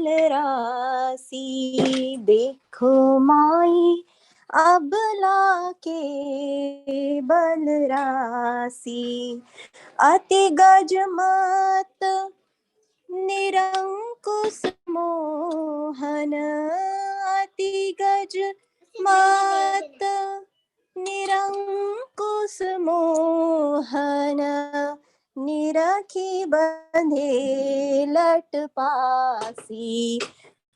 रासी, देखो माई अबला के बलरासी। अति गजमत निरंकुश मोहन, अति गजमत निरंकुश मोहन, निरखी बंधे लट पासी।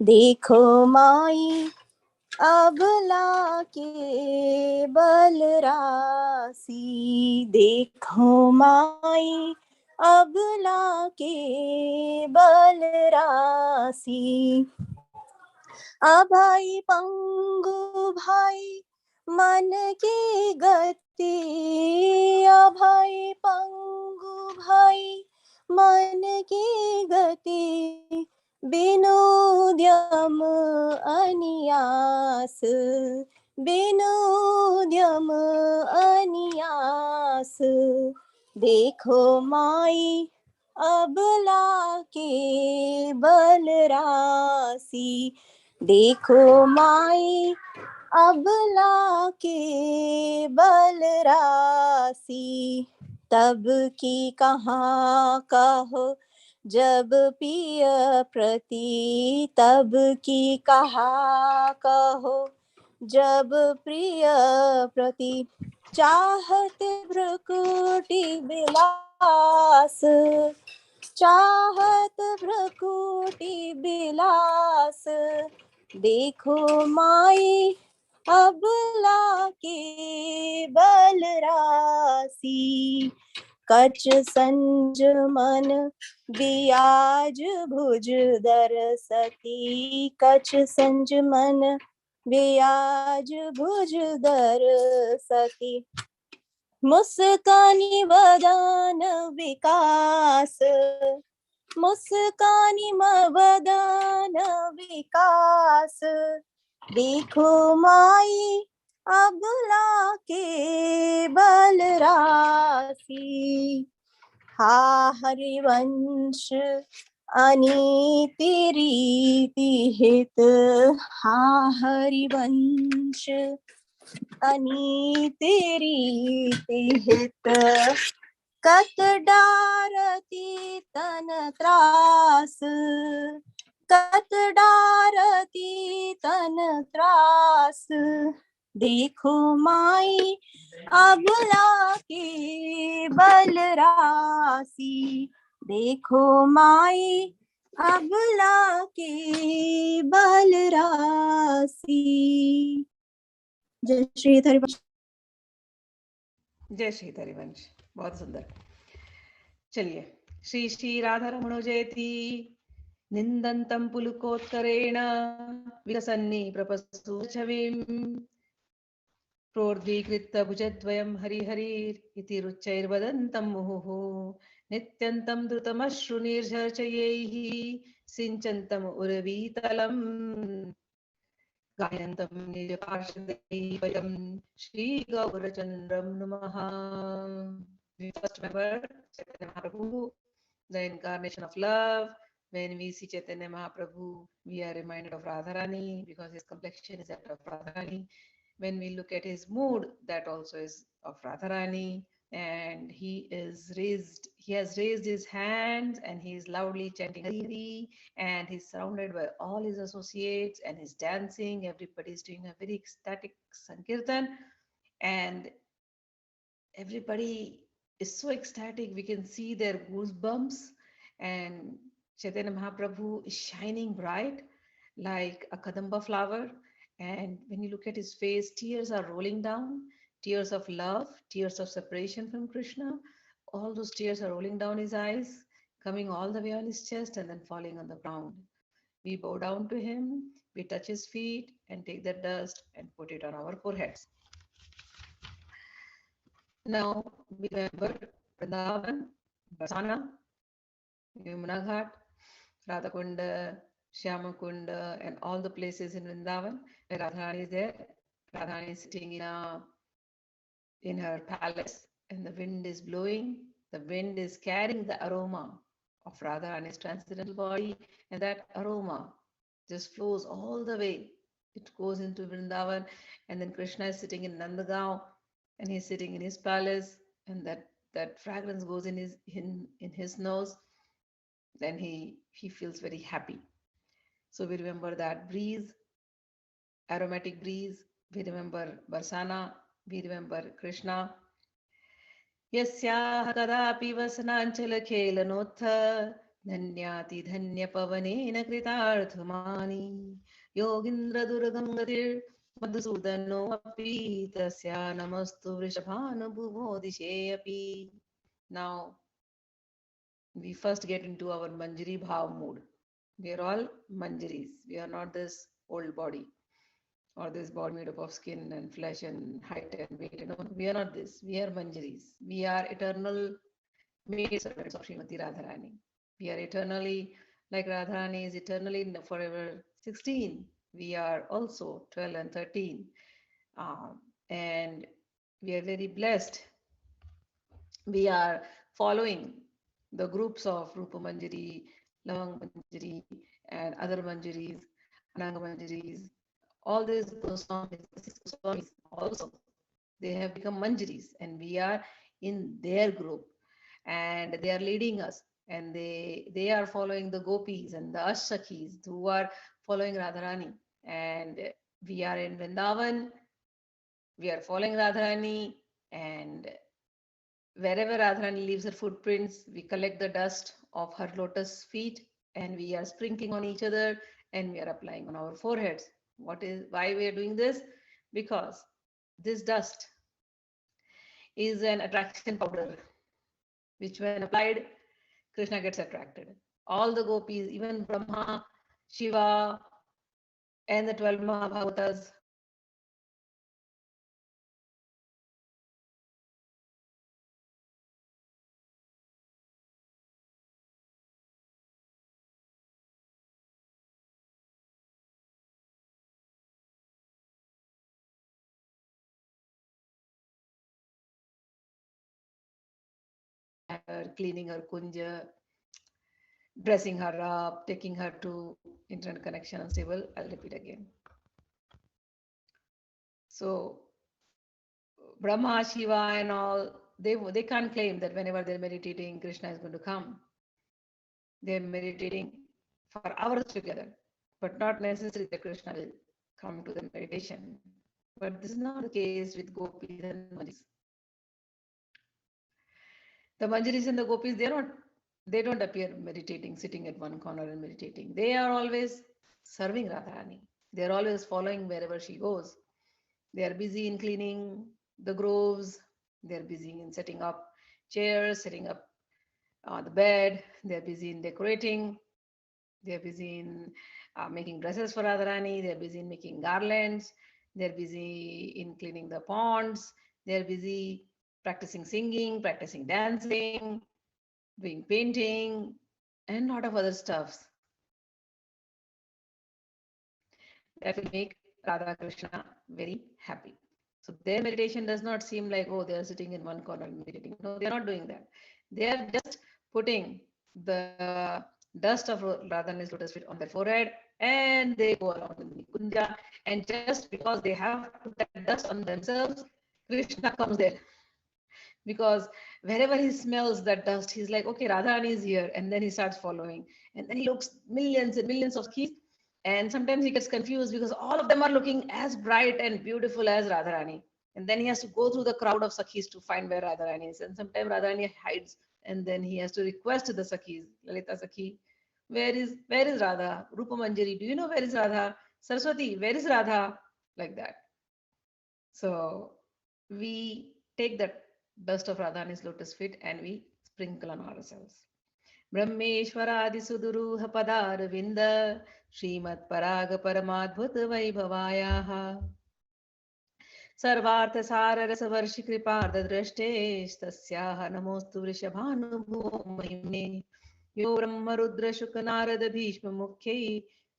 देखो माई अबला के बलरासी, देखो माई अबला के बलरासी। अभाई पंगु भाई मन की गति, अभाई पंगु भाई मन की गति, बिनुद्यम अनियास, बिनुद्यम अनियास। देखो माई अबला के बलरासी, देखो माई अबला के बलरासी। तब की कहाँ कहो जब पिय प्रति, तब की कहाँ कहो जब प्रिय प्रति, चाहत भ्रकुटी बिलास, चाहत भ्रकुटी बिलास। देखो माई अबला के बलरासी, कच संज मन बियाज भुज दर सती, कच संज मन बियाज भुज दर सती। मुस्कानी वदन विकास, मुस्कानी वदन विकास। देखो माई अबला के बलरासी। हा हरिवंश अनीति रीति हित, हा हरिवंश अनीति रीति हित। कत डारती तन त्रास, कत डारती तन त्रास। देखो माई अबला के बलरासी, देखो माई अबला के बलरासी। जय श्री हरिवंश। जय श्री हरिवंश, बहुत सुंदर। चलिए, श्री श्री राधा रमणो जयति। निंदन्तं पुलकोत्करेण विकसन्नि प्रपस्सु छविं, प्रोर्धीकृत्य भुजद्वयं हरिहरिरिति रुच्चैर्वदन्तं मुहुः। नित्यन्तं द्रुतमश्रुनिर्झर्चयैः सिञ्चन्तम् उर्वीतलम्, गायन्तं निजपार्षदैवयं श्रीगौरचन्द्रं नमः। We first remember Chaitanya Mahaprabhu, the incarnation of love. When we see Chaitanya Mahaprabhu, we are reminded of Radharani because his complexion is that of Radharani. When we look at his mood, that also is of Radharani. And he has raised his hands and he is loudly chanting Hari, and he's surrounded by all his associates and he's dancing. Everybody is doing a very ecstatic Sankirtan, and everybody is so ecstatic. We can see their goosebumps, and Chaitanya Mahaprabhu is shining bright like a kadamba flower. And when you look at his face, tears are rolling down, tears of love, tears of separation from Krishna. All those tears are rolling down his eyes, coming all the way on his chest and then falling on the ground. We bow down to him, we touch his feet and take the dust and put it on our foreheads. Now we remember Vrindavan, Barsana, Yamuna Ghat, Radhakunda, Shyamakunda, and all the places in Vrindavan where Radharani is there. Radharani is sitting in her palace, and the wind is blowing. The wind is carrying the aroma of Radharani's transcendental body, and that aroma just flows all the way. It goes into Vrindavan, and then Krishna is sitting in Nandagaon, and he's sitting in his palace, and that fragrance goes in his nose. Then he feels very happy. So we remember that breeze, aromatic breeze. We remember Barsana. We remember Krishna. यस्याः कदापि वसनाञ्चलखेलनोत्थ धन्याति धन्यपवनेन कृतार्थमानि योगीन्द्रदुर्गं गतिर्मधुसूदनोऽपि तस्या नमस्तु वृषभानुभुवो दिशेऽपि. Now we first get into our Manjari Bhav mood. We are all Manjaris. We are not this old body or this body made up of skin and flesh and height and weight. No, we are not this. We are Manjaris. We are eternal maid servants of Srimati Radharani. We are eternally, like Radharani is eternally forever 16. We are also 12 and 13. And we are very blessed. We are following the groups of Rupa Manjari, Lavang Manjari, and other Manjaris, Ananga Manjaris. All these Goswamis also, they have become Manjaris, and we are in their group, and they are leading us, and they are following the gopis and the Ashakis who are following Radharani, and we are in Vrindavan. We are following Radharani, and wherever Radharani leaves her footprints, we collect the dust of her lotus feet and we are sprinkling on each other and we are applying on our foreheads. Why we are doing this? Because this dust is an attraction powder, which when applied, Krishna gets attracted. All the gopis, even Brahma, Shiva, and the 12 Mahabhagatas, cleaning her kunja, dressing her up, taking her to internet connection and stable. I'll repeat again. So Brahma, Shiva, and all, they can't claim that whenever they're meditating, Krishna is going to come. They're meditating for hours together, but not necessarily that Krishna will come to the meditation. But this is not the case with gopis and manjaris. The manjaris and the gopis, they don't appear meditating, sitting at one corner and meditating. They are always serving Radharani. They are always following wherever she goes. They are busy in cleaning the groves. They are busy in setting up chairs, setting up the bed. They are busy in decorating. They are busy in making dresses for Radharani. They are busy in making garlands. They are busy in cleaning the ponds. They are busy practicing singing, practicing dancing, doing painting, and a lot of other stuffs that will make Radha Krishna very happy. So their meditation does not seem like, oh, they are sitting in one corner and meditating. No, they are not doing that. They are just putting the dust of Radharani's lotus feet on their forehead and they go around in the kunja. And just because they have put that dust on themselves, Krishna comes there. Because wherever he smells that dust, he's like, okay, Radharani is here. And then he starts following. And then he looks millions and millions of keys. And sometimes he gets confused because all of them are looking as bright and beautiful as Radharani. And then he has to go through the crowd of Sakhis to find where Radharani is. And sometimes Radharani hides. And then he has to request to the Sakhis, Lalita Sakhi, where is Radha? Rupa Manjari, do you know where is Radha? Saraswati, where is Radha? Like that. So we take that dust of Radharani's lotus feet and we sprinkle on ourselves. ब्रह्मेश्वरादि सुदुरूह पदारविन्द श्रीमत् पराग परमाद्भुत वैभवायाः सर्वार्थ सार रस वर्षि कृपार्ध दृष्टेस्तस्याः नमोस्तु वृषभानुभुवो महिम्ने यो ब्रह्म रुद्र शुक नारद भीष्म मुख्यै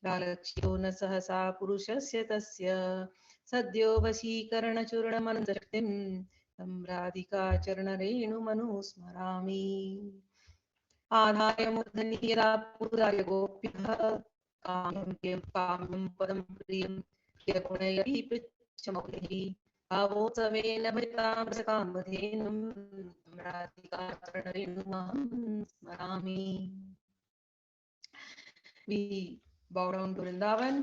रालक्ष्यो न सहसा पुरुषस्य तस्य सद्यो वशीकरण चूर्ण मनशक्तिं तं राधिका चरण रेणु मनुस्मरामि. आधाय मूर्धनि यदा पूराय गोप्यः काम्यं पदं प्रियं प्रियगुणैः पृच्छमौलिः भावोत्सवेन भजतां रसकामधेनुं राधिकाचरणरेणुमहं स्मरामि. We bow down to Vrindavan.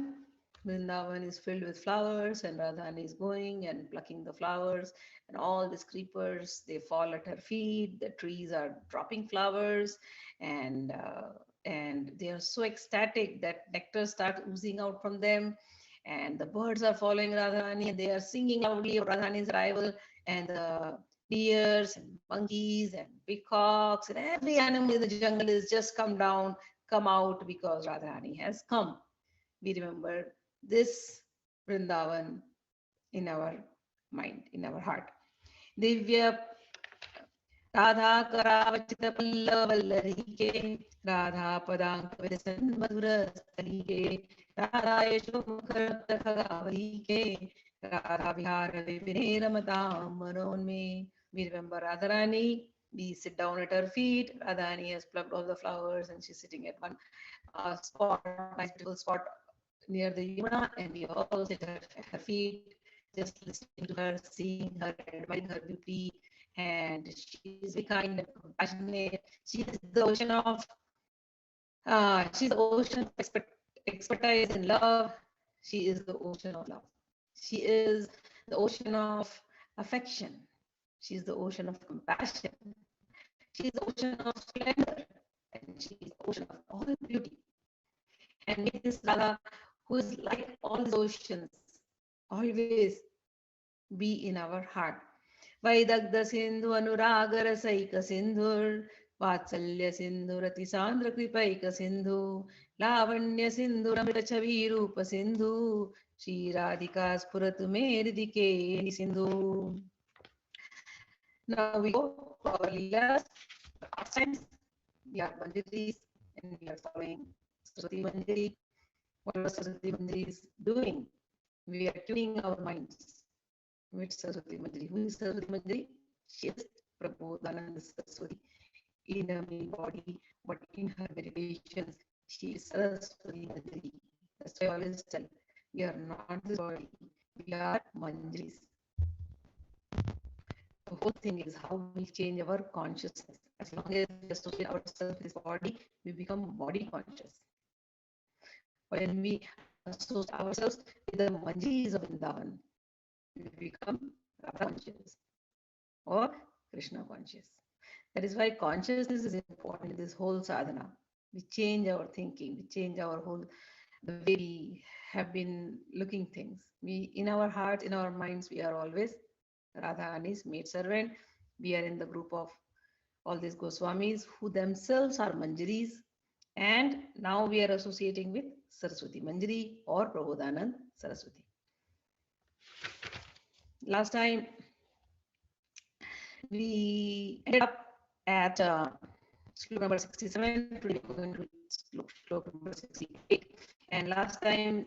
Vrindavan is filled with flowers, and Radharani is going and plucking the flowers, and all these creepers they fall at her feet. The trees are dropping flowers, and they are so ecstatic that nectar starts oozing out from them, and the birds are following Radharani, and they are singing loudly of Radharani's arrival, and the deers and monkeys and peacocks and every animal in the jungle is just come out because Radharani has come. We remember this Vrindavan in our mind, in our heart. Divya Radha करावचित पल्लव वल्लरीके राधा पदांक विलसन मधुर स्थलीके राधा यशो मुखर खगावलीके राधा विहार विपिने रमताम मनोन्मे. We remember Radharani. We sit down at her feet. Radharani has plucked all the flowers and she's sitting at one spot, nice beautiful spot near the Yamuna, and we all sit at her feet, just listening to her, seeing her, admiring her beauty. And she is very kind and compassionate. She is the ocean of expertise in love. She is the ocean of love. She is the ocean of affection. She is the ocean of compassion. She is the ocean of splendor, and she is the ocean of all beauty. And may this Radha, who is like all the oceans, always be in our heart. Vaidagda Sindhu Anuragar Saika Sindhur Vatsalya Sindhu Rati Sandra Kripaika Sindhu Lavanya Sindhu Ramrita Chavi Rupa Sindhu Shri Radhika Spuratu Meridike Sindhu. Now we go to our Leelas, pastimes. We are Manjaris and we are following Saraswati Manjari. What was Saraswati Manjari is doing? We are tuning our minds with Saraswati Manjari. Who is Saraswati Manjari? She is Prabodhananda Saraswati in her main body, but in her meditations, she is Saraswati Manjari. That's why I always tell, we are not this body, we are Manjaris. The whole thing is how we change our consciousness. As long as we associate ourselves with this body, we become body conscious. When we associate ourselves with the Manjaris of Vrindavan, we become Radha conscious or Krishna conscious. That is why consciousness is important in this whole sadhana. We change our thinking, we change our whole, the way we have been looking things. We, in our hearts, in our minds, we are always Radharani's maid servant. We are in the group of all these Goswamis who themselves are Manjaris, and now we are associating with Saraswati Manjari or Prabodhanand Saraswati. Last time we ended up at Shloka number 67. Today we're going to Shloka number 68. And last time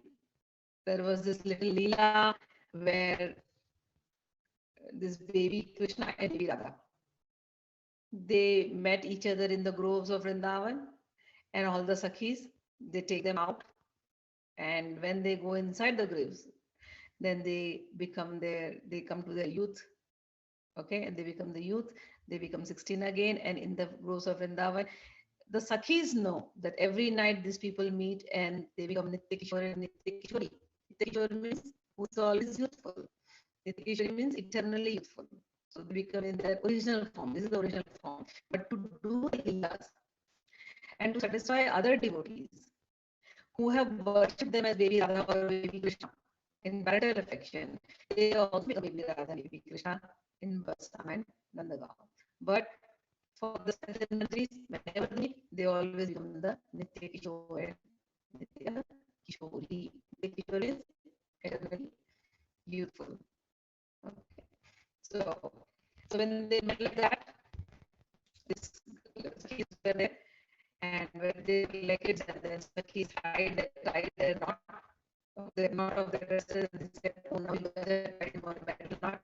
there was this little Leela where this baby Krishna and baby Radha, they met each other in the groves of Vrindavan, and all the Sakhis, they take them out. And when they go inside the graves, then they come to their youth. Okay, and they become the youth, they become 16 again, and in the groves of Vrindavan, the Sakhis know that every night these people meet and they become Nitya Kishore and Nitya Kishori. Nitya Kishore means who's always youthful. Nitya Kishori means eternally youthful. So they become in their original form. This is the original form. But to do the Leelas and to satisfy other devotees who have worshipped them as baby Radha or baby Krishna in marital affection, they also become baby Radha and baby Krishna in Bastam and Nandagaon. But for the centuries, whenever they meet, they always become the Nitya Kishore and Nitya Kishori. Nitya Kishore is eternally youthful. Okay. So when they met like that, this Sakhis were there, and when they were like kids, and then Sakhis tied their knot of their dresses, and they said, "Oh, now you guys are tied more battle knot,"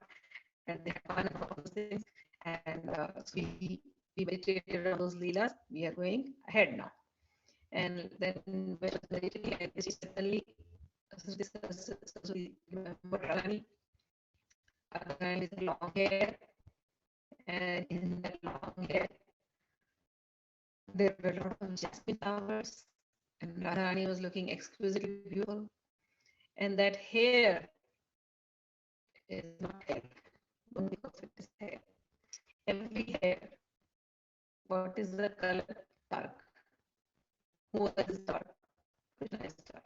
and they had fun and all those things. And so we meditated on those leelas. We are going ahead now. And then when she was meditating like this, she suddenly remember Radharani. Radharani with long hair, and in that long hair there were a lot of jasmine flowers, and Radharani was looking exquisitely beautiful. And that hair is not hair. Don't think of it as hair. Every hair. What is the color? Dark. Who is dark? Krishna is dark.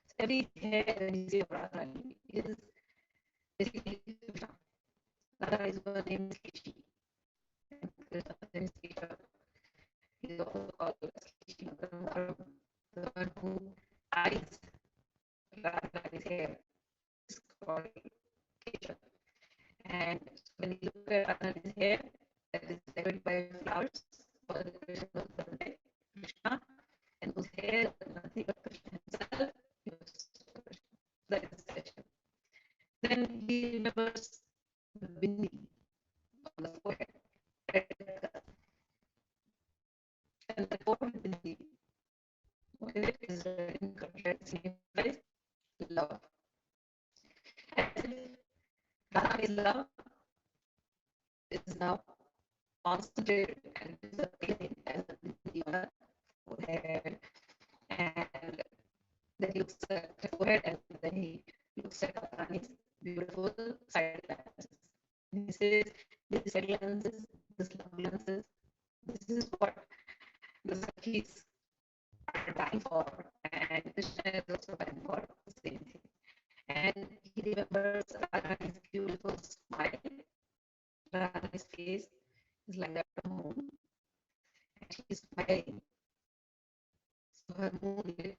So every hair that you see of Radharani is basically Krishna. Radha is her name is Kishi. And Krishna's name is Keshav. He is also called as Kishi, the one who ties Radharani's hair is called Keshav. And when you look at Radharani's hair, that is decorated by flowers for the decoration of the birthday, Krishna, and whose hair was nothing but Krishna himself. That is special. Then he remembers the bindi on the forehead, red color. And the forehead bindi, what is it? Is red in color. Red signifies love. As if Radharani's love is now concentrated and disappearing as a bindi on her forehead. And then he looks at her forehead, and then he looks at Radharani's beautiful side glances. And he says, these side glances, these love glances, this is what the Sakhis are dying for, and Krishna is also dying for the same thing. And he remembers Radharani's beautiful smile. Radharani's face is like that of moon, and she is smiling. So her moonlit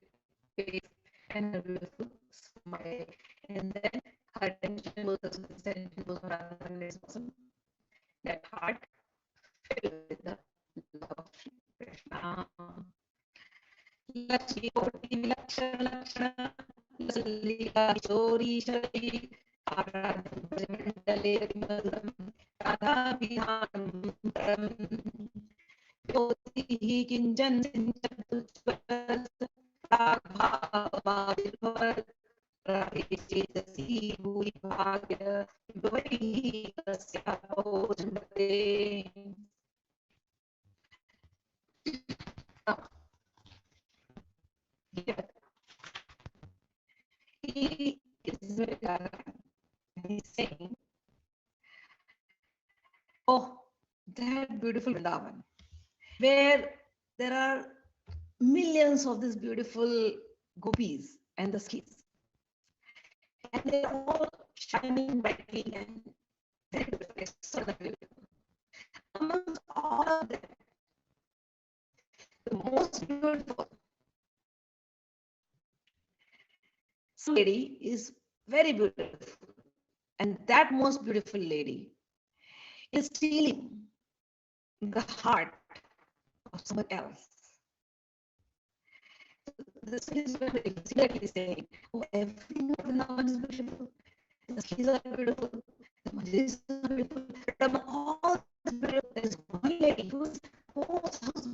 face and her beautiful smile. And then her attention goes, on Radharani's bosom. That heart filled with the love of Shri Krishna. Lakshmi Koti Lakshana Lakshana Lalika Chori Shari Aradhandale Maduram Radha Vidhanam Param Jyoti Kinchan Sinchan Raghavabhavat Radhe Chetasi Bhuri Bhagya Vivai Kasya Bhojandate. Here he is very clever, and he's saying, oh, that beautiful Vrindavan, where there are millions of these beautiful gopis and the skis, and they're all shining brightly and very beautiful, extraordinarily beautiful. Amongst all of them, the most beautiful lady is very beautiful, and that most beautiful lady is stealing the heart of someone else. This is exactly saying, oh, everything of Vrindavan is beautiful, the skis are beautiful, the mandirs are beautiful, but among all this beautiful, there is one lady whose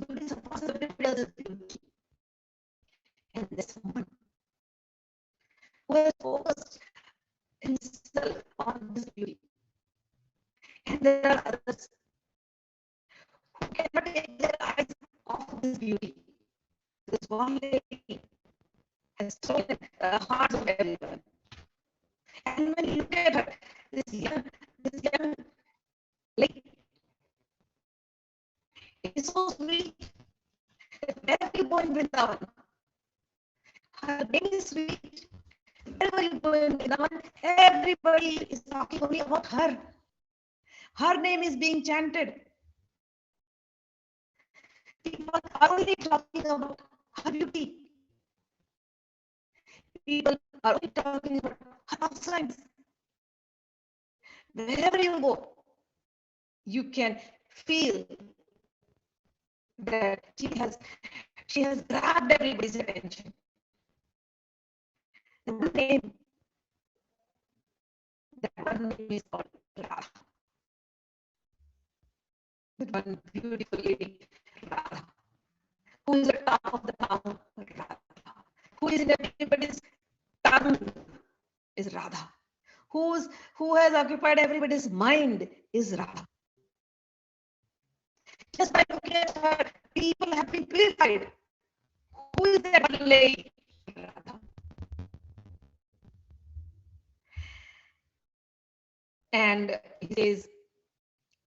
beauty surpasses everybody else's beauty. And there's someone who has focused himself on this beauty. And there are others who cannot take their eyes off of this beauty. This one lady has stolen the hearts of everyone. And when you look at her, this young lady, it is so sweet. Wherever you go in Vrindavan, her name is sweet. Wherever you go in Vrindavan, everybody is talking only about her. Her name is being chanted. People are only talking about her beauty. People are only talking about her offerings. Wherever you go, you can feel that she has grabbed everybody's attention. The one name is called Radha. That one beautiful lady, Radha, who is the top of the town, Radha, who is in everybody's tongue, is Radha, who has occupied everybody's mind, is Radha. Just by looking at her, people have been purified. Who is that one lady? Radha. And he says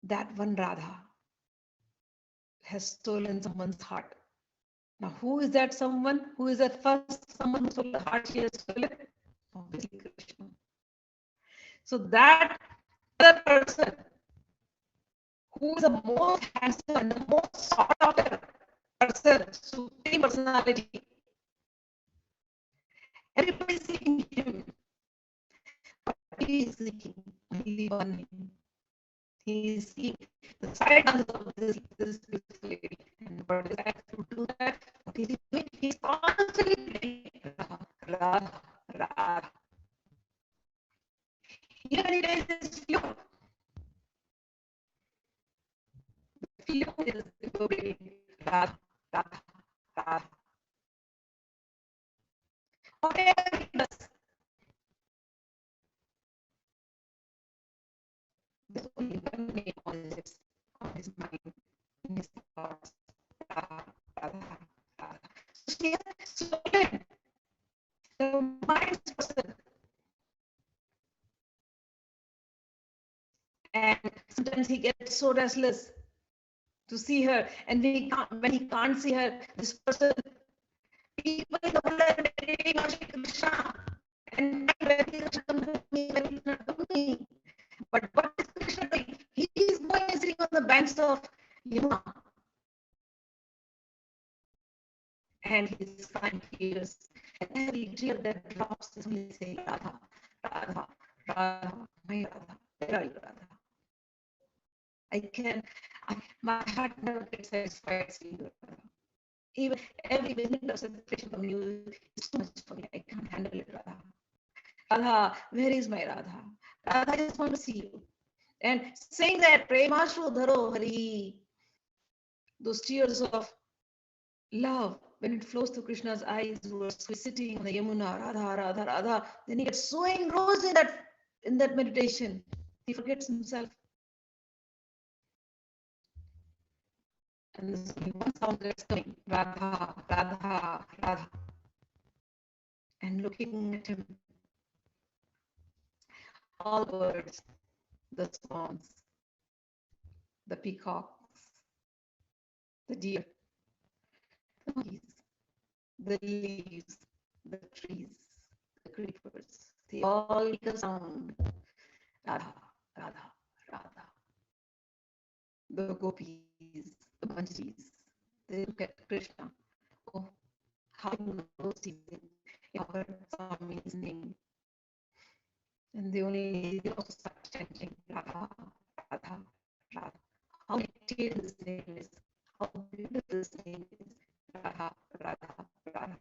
that one Radha has stolen someone's heart. Now, who is that someone? Who is that first someone who stole the heart she has stolen? Obviously, Krishna. So that other person who is the most handsome and the most sought after person, supreme personality, everybody is seeking him. But he is seeking only one name. He is seeing the side dances of this beautiful lady. And what is that to do that? What is he doing? He is constantly playing Radha, Radha. Even he plays this flute. The flute is playing Radha, Radha, Radha. Whatever he does, there's only one name on his lips, on his mind, in his thoughts. Radha, Radha, Radha. So she has stolen the mind's person. And sometimes he gets so restless to see her, and when he can't see her, this person, people in the world are meditating on Krishna, and when Krishna comes to me, when Krishna comes to me. But what is Krishna doing? He is going and sitting on the banks of Yamuna, and he is crying tears, and every tear that drops is only saying, Radha, Radha, Radha, my Radha, where are you, Radha? My heart never gets satisfied seeing you, Radha. Even every minute of separation from you is too much for me. I can't handle it, Radha. Radha, where is my Radha? Radha, I just want to see you. And saying that, Premashu Dharo Hari, those tears of love, when it flows through Krishna's eyes, who are sitting on the Yamuna, Radha, Radha, Radha, then he gets so engrossed in that meditation, he forgets himself. And this one sound that's coming, Radha, Radha, Radha. And looking at him, all birds, the swans, the peacocks, the deer, the monkeys, the leaves, the trees, the creepers, they all make a sound. Radha, Radha, Radha. The gopis, the manjis, they look at Krishna. Oh, how knows he in our Swami's name? And they also start chanting Radha, Radha, Radha. How detailed this name is, how beautiful this name is, Radha, Radha, Radha.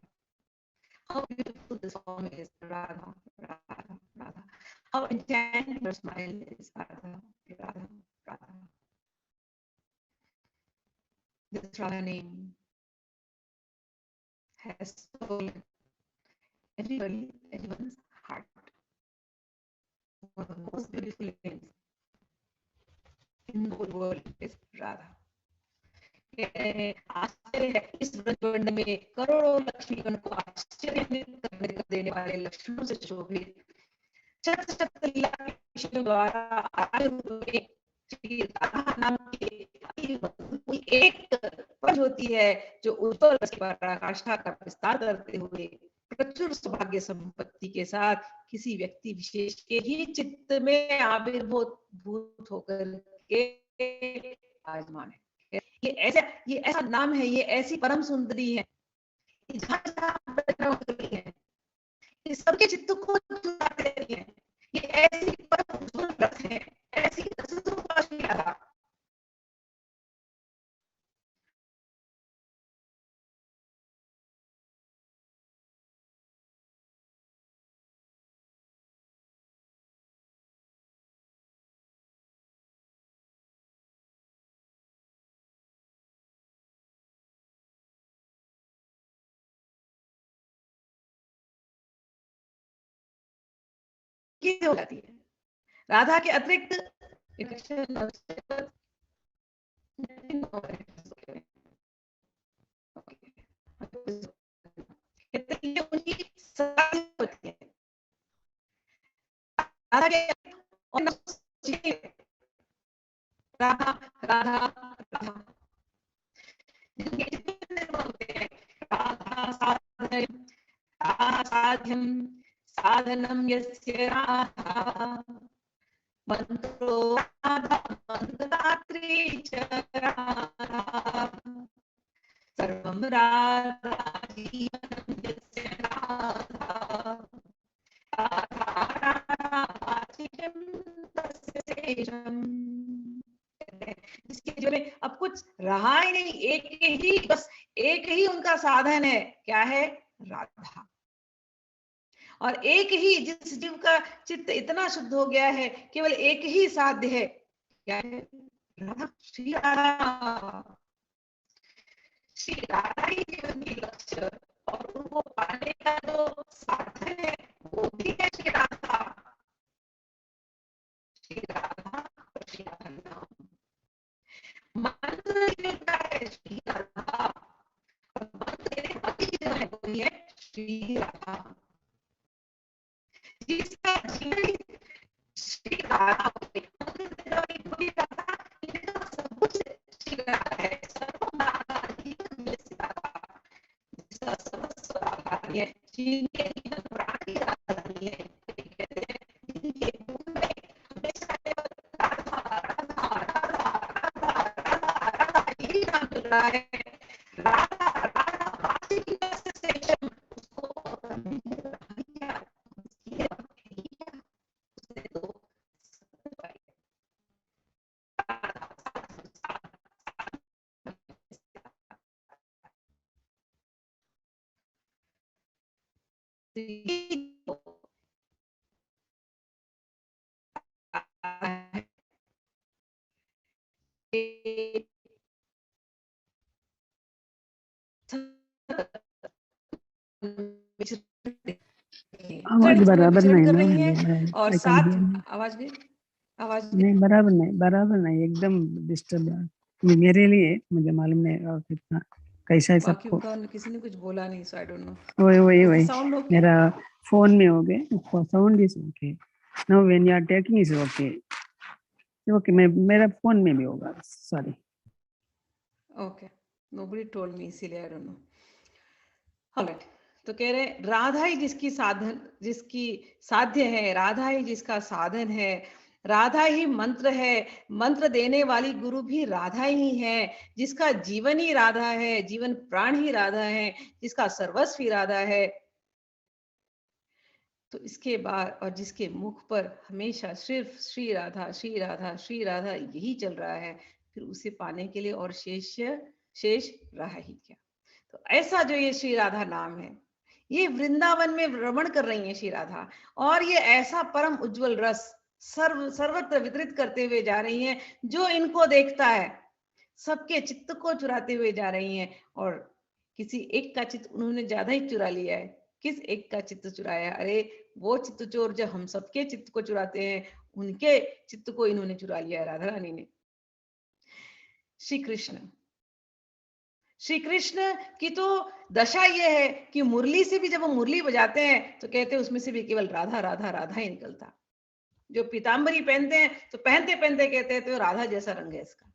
How beautiful this form is, Radha, Radha, Radha. How enchanting your smile is, Radha, Radha, Radha. This Radha name has stolen everyone's heart. One of the most beautiful names in the whole world is Radha. आश्चर्य है इस ब्रजमंड में करोड़ों लक्ष्मीगण को आश्चर्य कर देने वाले लक्षणों से शोभित शत शत लीला द्वारा आए हुए श्री राधा नाम की कोई एक पंच होती है जो उज्ज्वल पराकाष्ठा का विस्तार करते हुए प्रचुर सौभाग्य संपत्ति के साथ किसी व्यक्ति विशेष के ही चित्त में आविर्भूत होकर के विराजमान है। ये ऐसा नाम है, ये ऐसी परम सुंदरी है, ये सबके चित्त को चुराते हैं। ये ऐसी परम उज्ज्वल रथ है, ऐसी रथ हो जाती है। राधा के अतिरिक्त उनकी होती है। राधा के राधा राधा राधा होते हैं। राधा साध्यम साधनम यस्य राधा मंत्रो राधा मंत्रात्री च राधा सर्वं राधा जीवनं यस्य राधा राधा राधा तस्य शेषम्। जिसके जीवन में अब कुछ रहा ही नहीं, एक ही उनका साधन है। क्या है? राधा। और एक ही, जिस जीव का चित्त इतना शुद्ध हो गया है, केवल एक ही साध्य है। क्या है? राधा। श्री राधा। श्री राधा ही जीवन की लक्ष्य और उनको पाने का जो साधन है वो भी है श्री राधा। श्री राधा और श्री राधा नाम मंत्र जो है श्री राधा, और मंत्र देने वाली जो है वो है श्री राधा। जिसका जीवन श्री राधा सब कुछ श्री राधा है। सर्वम राधा जीवन में श्री राधा, जिसका सर्वस्व राधा है, जिनके जीवन प्राणी राधा है, कहते हैं जिनके मुंह में हमेशा राधा राधा राधा राधा राधा राधा यही नाम चल रहा है। राधा राधा राशि की सेशन उसको करने के लिए आवाज बराबर नहीं कर ना रही है और आई कैन साथ हियर। आवाज गई, आवाज नहीं बराबर नहीं एकदम डिस्टर्ब मेरे लिए, मुझे मालूम नहीं और कितना कैसा है बाकी सबको। उनका किसी ने कुछ बोला नहीं, सो आई डोंट नो। वही साउंड ओके? मेरा फोन में हो गए, sound is okay no when you are taking is okay okay. मेरा फोन में भी होगा, sorry. Okay, nobody told me, इसीलिए आई डोंट नो। ऑलराइट, तो कह रहे राधा ही जिसकी साध्य है, राधा ही जिसका साधन है, राधा ही मंत्र है, मंत्र देने वाली गुरु भी राधा ही है, जिसका जीवन ही राधा है, जीवन प्राण ही राधा है, जिसका सर्वस्व ही राधा है। तो इसके बाद और जिसके मुख पर हमेशा सिर्फ श्री राधा श्री राधा श्री राधा यही चल रहा है, फिर उसे पाने के लिए और शेष रहा ही क्या। तो ऐसा जो ये श्री राधा नाम है, ये वृंदावन में भ्रमण कर रही है श्री राधा, और ये ऐसा परम उज्जवल रस सर्वत्र वितरित करते हुए जा रही हैं। जो इनको देखता है सबके चित्त को चुराते हुए जा रही हैं, और किसी एक का चित्त उन्होंने ज्यादा ही चुरा लिया है। किस एक का चित्त चुराया? अरे वो चित्त चोर जो हम सबके चित्त को चुराते हैं, उनके चित्त को इन्होंने चुरा लिया है राधा रानी ने। श्री कृष्ण की तो दशा ये है कि मुरली से भी जब वो मुरली बजाते हैं तो कहते हैं उसमें से भी केवल राधा राधा राधा ही निकलता। जो पीतांबरी पहनते हैं तो पहनते पहनते कहते हैं तो राधा जैसा रंग है इसका।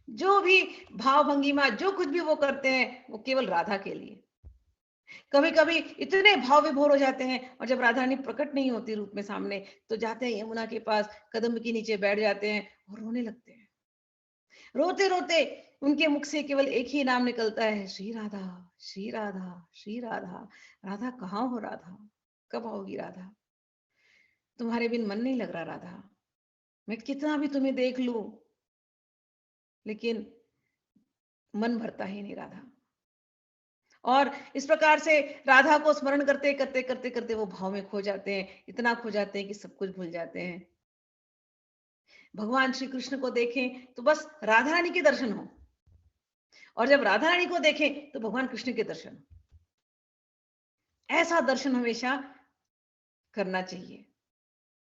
जो भी भाव भंगिमा जो कुछ भी वो करते हैं वो केवल राधा के लिए। कभी कभी इतने भाव विभोर हो जाते हैं, और जब राधा रानी प्रकट नहीं होती रूप में सामने, तो जाते हैं यमुना के पास, कदम के नीचे बैठ जाते हैं और रोने लगते हैं। रोते रोते उनके मुख से केवल एक ही नाम निकलता है, श्री राधा श्री राधा श्री राधा। राधा कहाँ हो? राधा कब आओगी? राधा तुम्हारे बिन मन नहीं लग रहा राधा, मैं कितना भी तुम्हें देख लूं लेकिन मन भरता ही नहीं राधा। और इस प्रकार से राधा को स्मरण करते करते करते करते वो भाव में खो जाते हैं, इतना खो जाते हैं कि सब कुछ भूल जाते हैं। भगवान श्री कृष्ण को देखें तो बस राधा रानी के दर्शन हो, और जब राधा रानी को देखें तो भगवान कृष्ण के दर्शन। ऐसा दर्शन हमेशा करना चाहिए।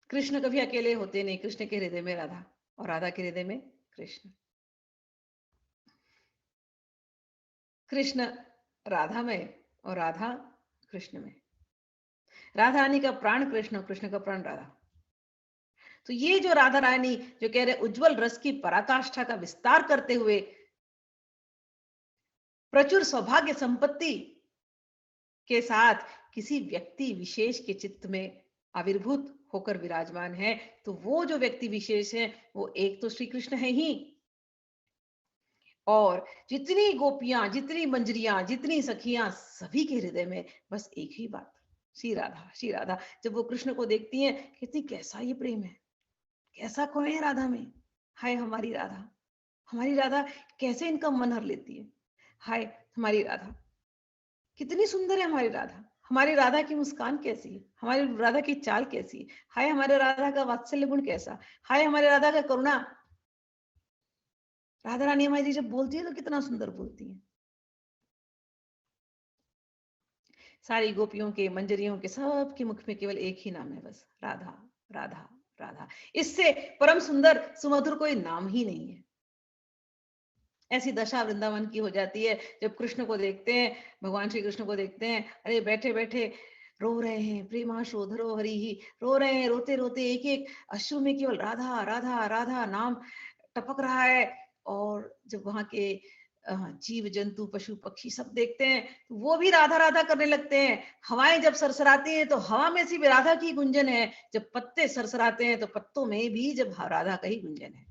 कृष्ण कभी अकेले होते नहीं, कृष्ण के हृदय में राधा और राधा के हृदय में कृष्ण। कृष्ण राधा में और राधा कृष्ण में। राधा रानी का प्राण कृष्ण और कृष्ण का प्राण राधा। तो ये जो राधा रानी जो कह रहे उज्जवल रस की पराकाष्ठा का विस्तार करते हुए प्रचुर सौभाग्य संपत्ति के साथ किसी व्यक्ति विशेष के चित्त में आविर्भूत होकर विराजमान है, तो वो जो व्यक्ति विशेष है वो एक तो श्री कृष्ण है ही, और जितनी गोपियां, जितनी मंजरियां, जितनी सखियां, सभी के हृदय में बस एक ही बात, श्री राधा, श्री राधा। जब वो कृष्ण को देखती हैं, कहती कैसा ये प्रेम है, कैसा खोए है राधा में, हाय हमारी राधा, हमारी राधा कैसे इनका मन हर लेती है, हाय हमारी राधा कितनी सुंदर है, हमारी राधा, हमारी राधा की मुस्कान कैसी है, हमारी राधा की चाल कैसी है, हाय हमारे राधा का वात्सल्य गुण कैसा, हाय हमारे राधा का करुणा। राधा रानी हमारी जब बोलती है तो कितना सुंदर बोलती है। सारी गोपियों के, मंजरियों के, सब के मुख में केवल एक ही नाम है, बस राधा राधा राधा। इससे परम सुंदर सुमधुर कोई नाम ही नहीं है। ऐसी दशा वृंदावन की हो जाती है जब कृष्ण को देखते हैं, भगवान श्री कृष्ण को देखते हैं, अरे बैठे बैठे रो रहे हैं, प्रेमाशो धरो हरि ही, रो रहे हैं, रोते रोते एक एक अश्रु में केवल राधा राधा राधा नाम टपक रहा है। और जब वहां के जीव जंतु पशु पक्षी सब देखते हैं तो वो भी राधा राधा करने लगते हैं। हवाएं जब सरसराती हैं तो हवा में से भी राधा की गुंजन है, जब पत्ते सरसराते हैं तो पत्तों में भी जब राधा का ही गुंजन है।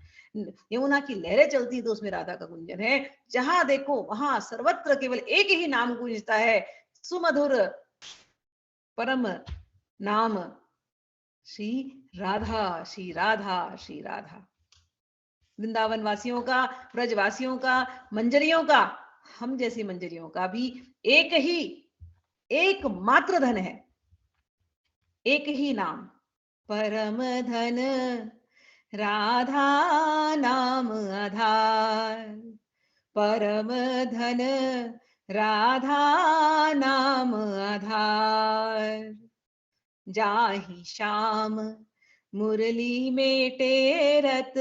यमुना की लहरें चलती है तो उसमें राधा का गुंजन है। जहां देखो वहां सर्वत्र केवल एक ही नाम गूंजता है, सुमधुर परम नाम श्री राधा, श्री राधा, श्री राधा। वृंदावन वासियों का, ब्रजवासियों का, मंजरियों का, हम जैसी मंजरियों का भी एक ही, एक मात्र धन है, एक ही नाम, परम धन राधा नाम आधार, परम धन राधा नाम आधार। जाहि श्याम मुरली में टेरत,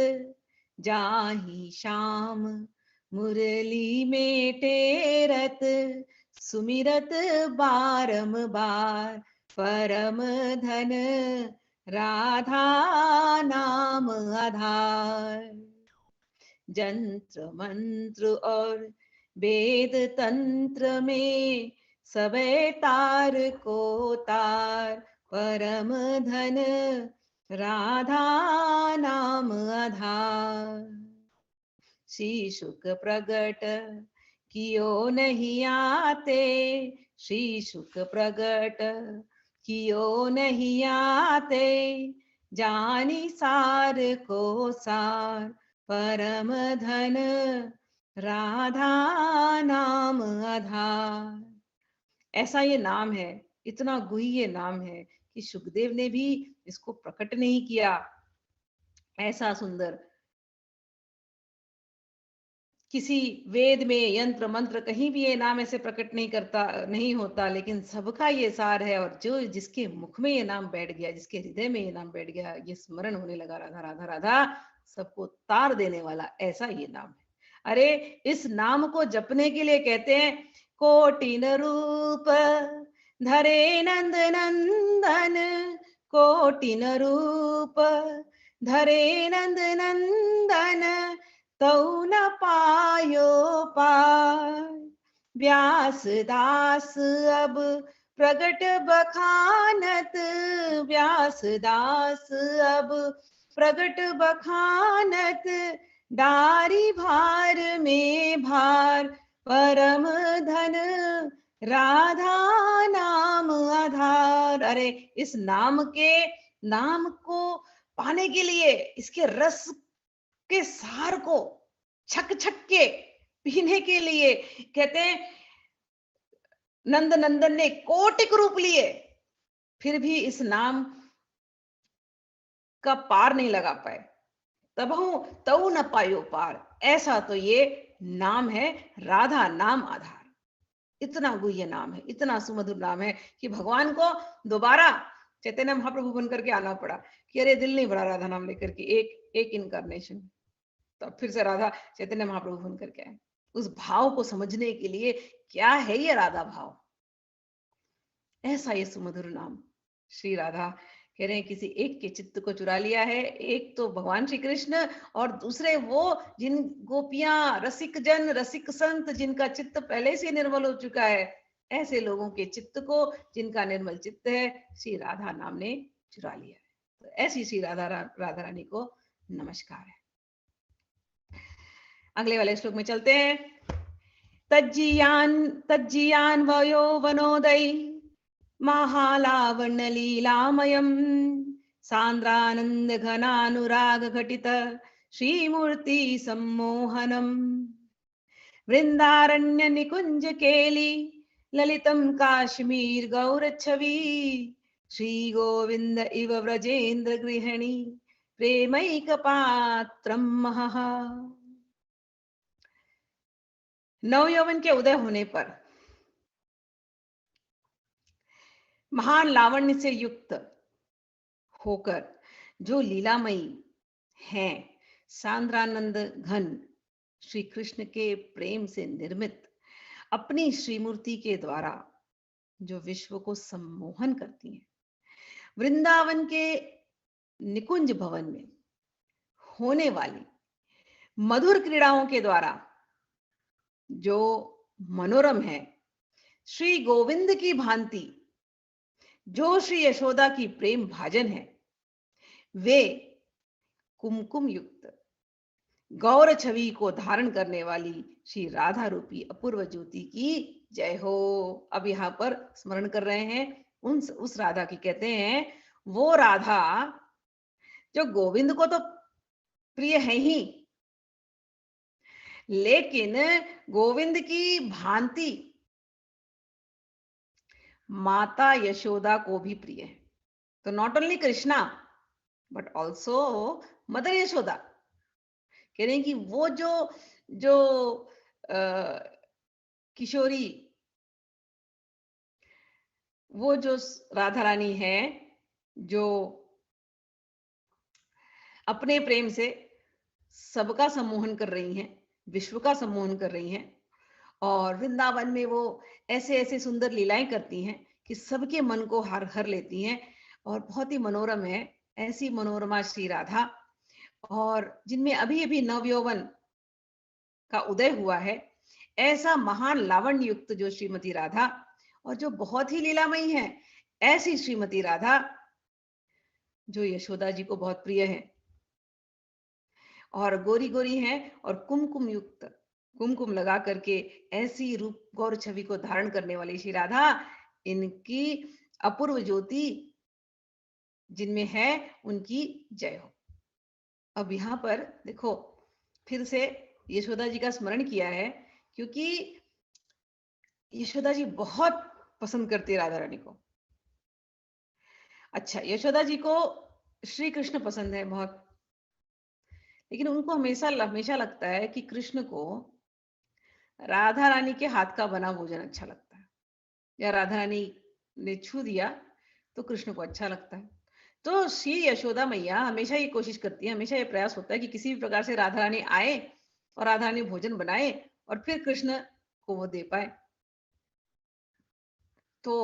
जाहि श्याम मुरली में टेरत, सुमिरत बारंबार, परम धन राधा नाम आधार। जंत्र मंत्र और वेद तंत्र में सबे तार को तार, परम धन राधा नाम आधार। श्री शुक प्रगट कियो नहीं आते, श्री शुक प्रगट कियो नहीं आते, जानी सार को सार, परम धन राधा नाम आधार। ऐसा ये नाम है, इतना गुह्य नाम है कि सुखदेव ने भी इसको प्रकट नहीं किया। ऐसा सुंदर किसी वेद में, यंत्र मंत्र, कहीं भी ये नाम ऐसे प्रकट नहीं करता, नहीं होता, लेकिन सबका ये सार है। और जो जिसके मुख में ये नाम बैठ गया, जिसके हृदय में ये नाम बैठ गया, ये स्मरण होने लगा राधा राधा राधा, सबको तार देने वाला ऐसा ये नाम है। अरे इस नाम को जपने के लिए कहते हैं, कोटिन रूप धरे नंद नंदन, कोटिन रूप धरे नंद नंदन, तौ न पायो पार, व्यास दास अब प्रगट बखानत, व्यास दास अब प्रगट बखानत, डारी भार में भार, परम धन राधा नाम आधार। अरे इस नाम को पाने के लिए, इसके रस के सार को छक छक के पीने के लिए, कहते हैं नंद नंदन ने कोटिक रूप लिए, फिर भी इस नाम का पार नहीं लगा पाए। तऊ न पायो पार, ऐसा तो ये नाम है राधा नाम आधार। इतना गुह्य नाम है, इतना सुमधुर नाम है कि भगवान को दोबारा चैतन्य महाप्रभु बन करके आना पड़ा कि अरे दिल नहीं भरा राधा नाम लेकर के, एक इनकारनेशन। तो फिर से राधा चैतन्य महाप्रभु बन करके आए। उस भाव को समझने के लिए क्या है ये राधा भाव, ऐसा ये सुमधुर नाम। श्री राधा कह रहे हैं किसी एक के चित्त को चुरा लिया है, एक तो भगवान श्री कृष्ण और दूसरे वो जिन गोपियां, रसिक जन, रसिक संत जिनका चित्त पहले से निर्मल हो चुका है, ऐसे लोगों के चित्त को, जिनका निर्मल चित्त है, श्री राधा नाम ने चुरा लिया है। तो ऐसी श्री राधा रानी को नमस्कार है। अगले वाले श्लोक में चलते हैं। तज्जियान वयो वनोदय महालावण्य लीलामयम् सांद्रानंद घनानुराग घटित श्रीमूर्ति सम्मोहनम् वृंदारण्य निकुंज केली ललितम काश्मीर गौरच्छवी श्री गोविंद इव व्रजेन्द्र गृहिणी प्रेमैक पात्रम महः। नवयौवन के उदय होने पर महान लावण्य से युक्त होकर जो लीलामयी हैं, सांद्रानंद घन श्री कृष्ण के प्रेम से निर्मित अपनी श्रीमूर्ति के द्वारा जो विश्व को सम्मोहन करती हैं, वृंदावन के निकुंज भवन में होने वाली मधुर क्रीड़ाओं के द्वारा जो मनोरम है, श्री गोविंद की भांति जो श्री यशोदा की प्रेम भाजन है, वे कुमकुम युक्त गौर छवि को धारण करने वाली श्री राधा रूपी अपूर्व ज्योति की जय हो। अब यहाँ पर स्मरण कर रहे हैं उस राधा की, कहते हैं वो राधा जो गोविंद को तो प्रिय है ही, लेकिन गोविंद की भांति माता यशोदा को भी प्रिय है। तो not only Krishna but also mother Yashoda. कह रहे हैं कि वो जो किशोरी, वो जो राधा रानी है, जो अपने प्रेम से सबका सम्मोहन कर रही हैं, विश्व का सम्मोहन कर रही हैं, और वृंदावन में वो ऐसे ऐसे सुंदर लीलाएं करती हैं कि सबके मन को हर लेती हैं, और बहुत ही मनोरम है ऐसी मनोरमा श्री राधा। और जिनमें अभी अभी नवयौवन का उदय हुआ है, ऐसा महान लावण्य युक्त जो श्रीमती राधा, और जो बहुत ही लीलामयी है, ऐसी श्रीमती राधा जो यशोदा जी को बहुत प्रिय है, और गोरी गोरी है, और कुमकुम युक्त, कुमकुम लगा करके ऐसी रूप गौर छवि को धारण करने वाली श्री राधा, इनकी अपूर्व ज्योति जिनमें है, उनकी जय हो। अब यहाँ पर देखो फिर से यशोदा जी का स्मरण किया है, क्योंकि यशोदा जी बहुत पसंद करती है राधा रानी को। अच्छा, यशोदा जी को श्री कृष्ण पसंद है बहुत, लेकिन उनको हमेशा लगता है कि कृष्ण को राधा रानी के हाथ का बना भोजन अच्छा लगता है, या राधा रानी ने छू दिया तो कृष्ण को अच्छा लगता है। तो श्री यशोदा मैया हमेशा ये कोशिश करती है, हमेशा ये प्रयास होता है कि किसी भी प्रकार से राधा रानी आए और राधा रानी भोजन बनाए और फिर कृष्ण को वो दे पाए। तो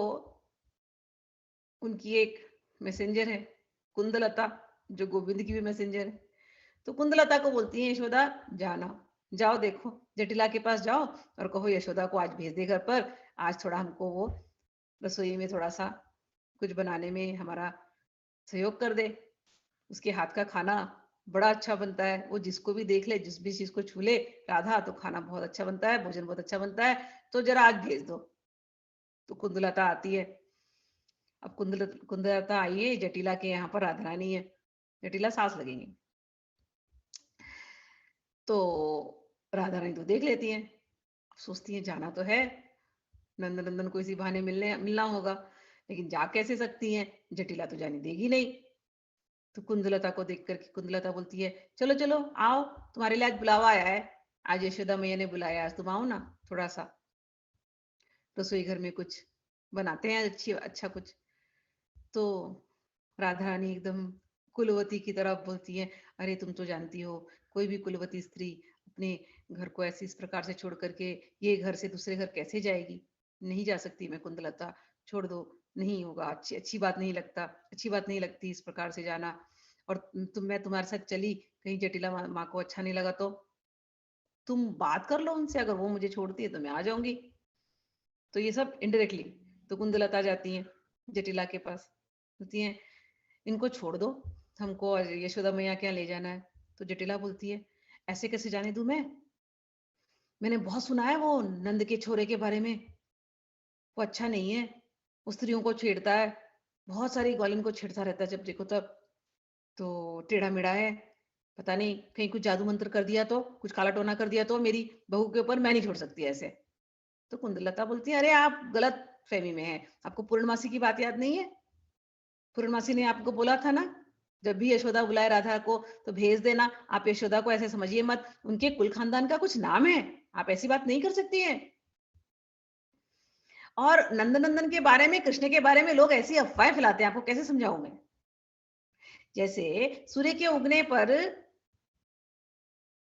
उनकी एक मैसेंजर है कुंदलता, जो गोविंद की भी मैसेंजर है। तो कुंदलता को बोलती है यशोदा, जाओ देखो जटिला के पास जाओ और कहो यशोदा को आज भेज दे घर पर, आज थोड़ा हमको वो रसोई में थोड़ा सा कुछ बनाने में हमारा सहयोग कर दे। उसके हाथ का खाना बड़ा अच्छा बनता है, वो जिसको भी देख ले, जिस भी चीज को छू ले राधा, तो खाना बहुत अच्छा बनता है, भोजन बहुत अच्छा बनता है, तो जरा आज भेज दो। तो कुंदलता आती है। अब कुंदलता आई है जटिला के यहाँ पर, राधा रानी है, जटिला सास लगेंगी। तो राधा रानी तो देख लेती हैं, सोचती हैं जाना तो है, नंदन को इसी बहाने मिलना होगा, लेकिन जा कैसे सकती हैं, जटिला तो जाने देगी नहीं। तो कुंदलता को देख करके कुंदलता बोलती है, चलो चलो आओ, तुम्हारे लिए आज बुलावा आया है, आज यशोदा मैया ने बुलाया, आज तुम आओ ना, थोड़ा सा रसोई घर में कुछ बनाते हैं अच्छा कुछ। तो राधा रानी एकदम कुलवती की तरह बोलती है, अरे तुम तो जानती हो कोई भी कुलवती स्त्री अपने घर को ऐसे इस प्रकार से छोड़ करके ये घर से दूसरे घर कैसे जाएगी? नहीं जा सकती मैं कुंदलता, छोड़ दो, नहीं होगा, अच्छी अच्छी बात नहीं लगता, अच्छी बात नहीं लगती इस प्रकार से जाना। और मैं तुम्हारे साथ चली, कहीं जटिला माँ को अच्छा नहीं लगा तो तुम बात कर लो उनसे, अगर वो मुझे छोड़ती है तो मैं आ जाऊंगी। तो ये सब इनडायरेक्टली। तो कुंदलता जाती है जटिला के पास, बोलती है इनको छोड़ दो, हमको यशोदा मैया के यहाँ ले जाना है। तो जटिला बोलती है ऐसे कैसे जाने दूं मैंने बहुत सुना है वो नंद के छोरे के बारे में, वो अच्छा नहीं है, वो स्त्रियों को छेड़ता है, बहुत सारी ग्वालिन को छेड़ता रहता है जब देखो तब, तो टेढ़ा मेढ़ा है, पता नहीं कहीं कुछ जादू मंत्र कर दिया तो, कुछ काला टोना कर दिया तो मेरी बहू के ऊपर, मैं नहीं छोड़ सकती ऐसे। तो कुंदलता बोलती है अरे आप गलत फहमी में है, आपको पूर्णमासी की बात याद नहीं है? पूर्णमासी ने आपको बोला था ना, जब भी यशोदा बुलाए राधा को तो भेज देना, आप यशोदा को ऐसे समझिए मत, उनके कुल खानदान का कुछ नाम है, आप ऐसी बात नहीं कर सकती हैं। और नंदनंदन के बारे में, कृष्ण के बारे में लोग ऐसी अफवाहें फैलाते हैं, आपको कैसे समझाऊं मैं? जैसे सूर्य के उगने पर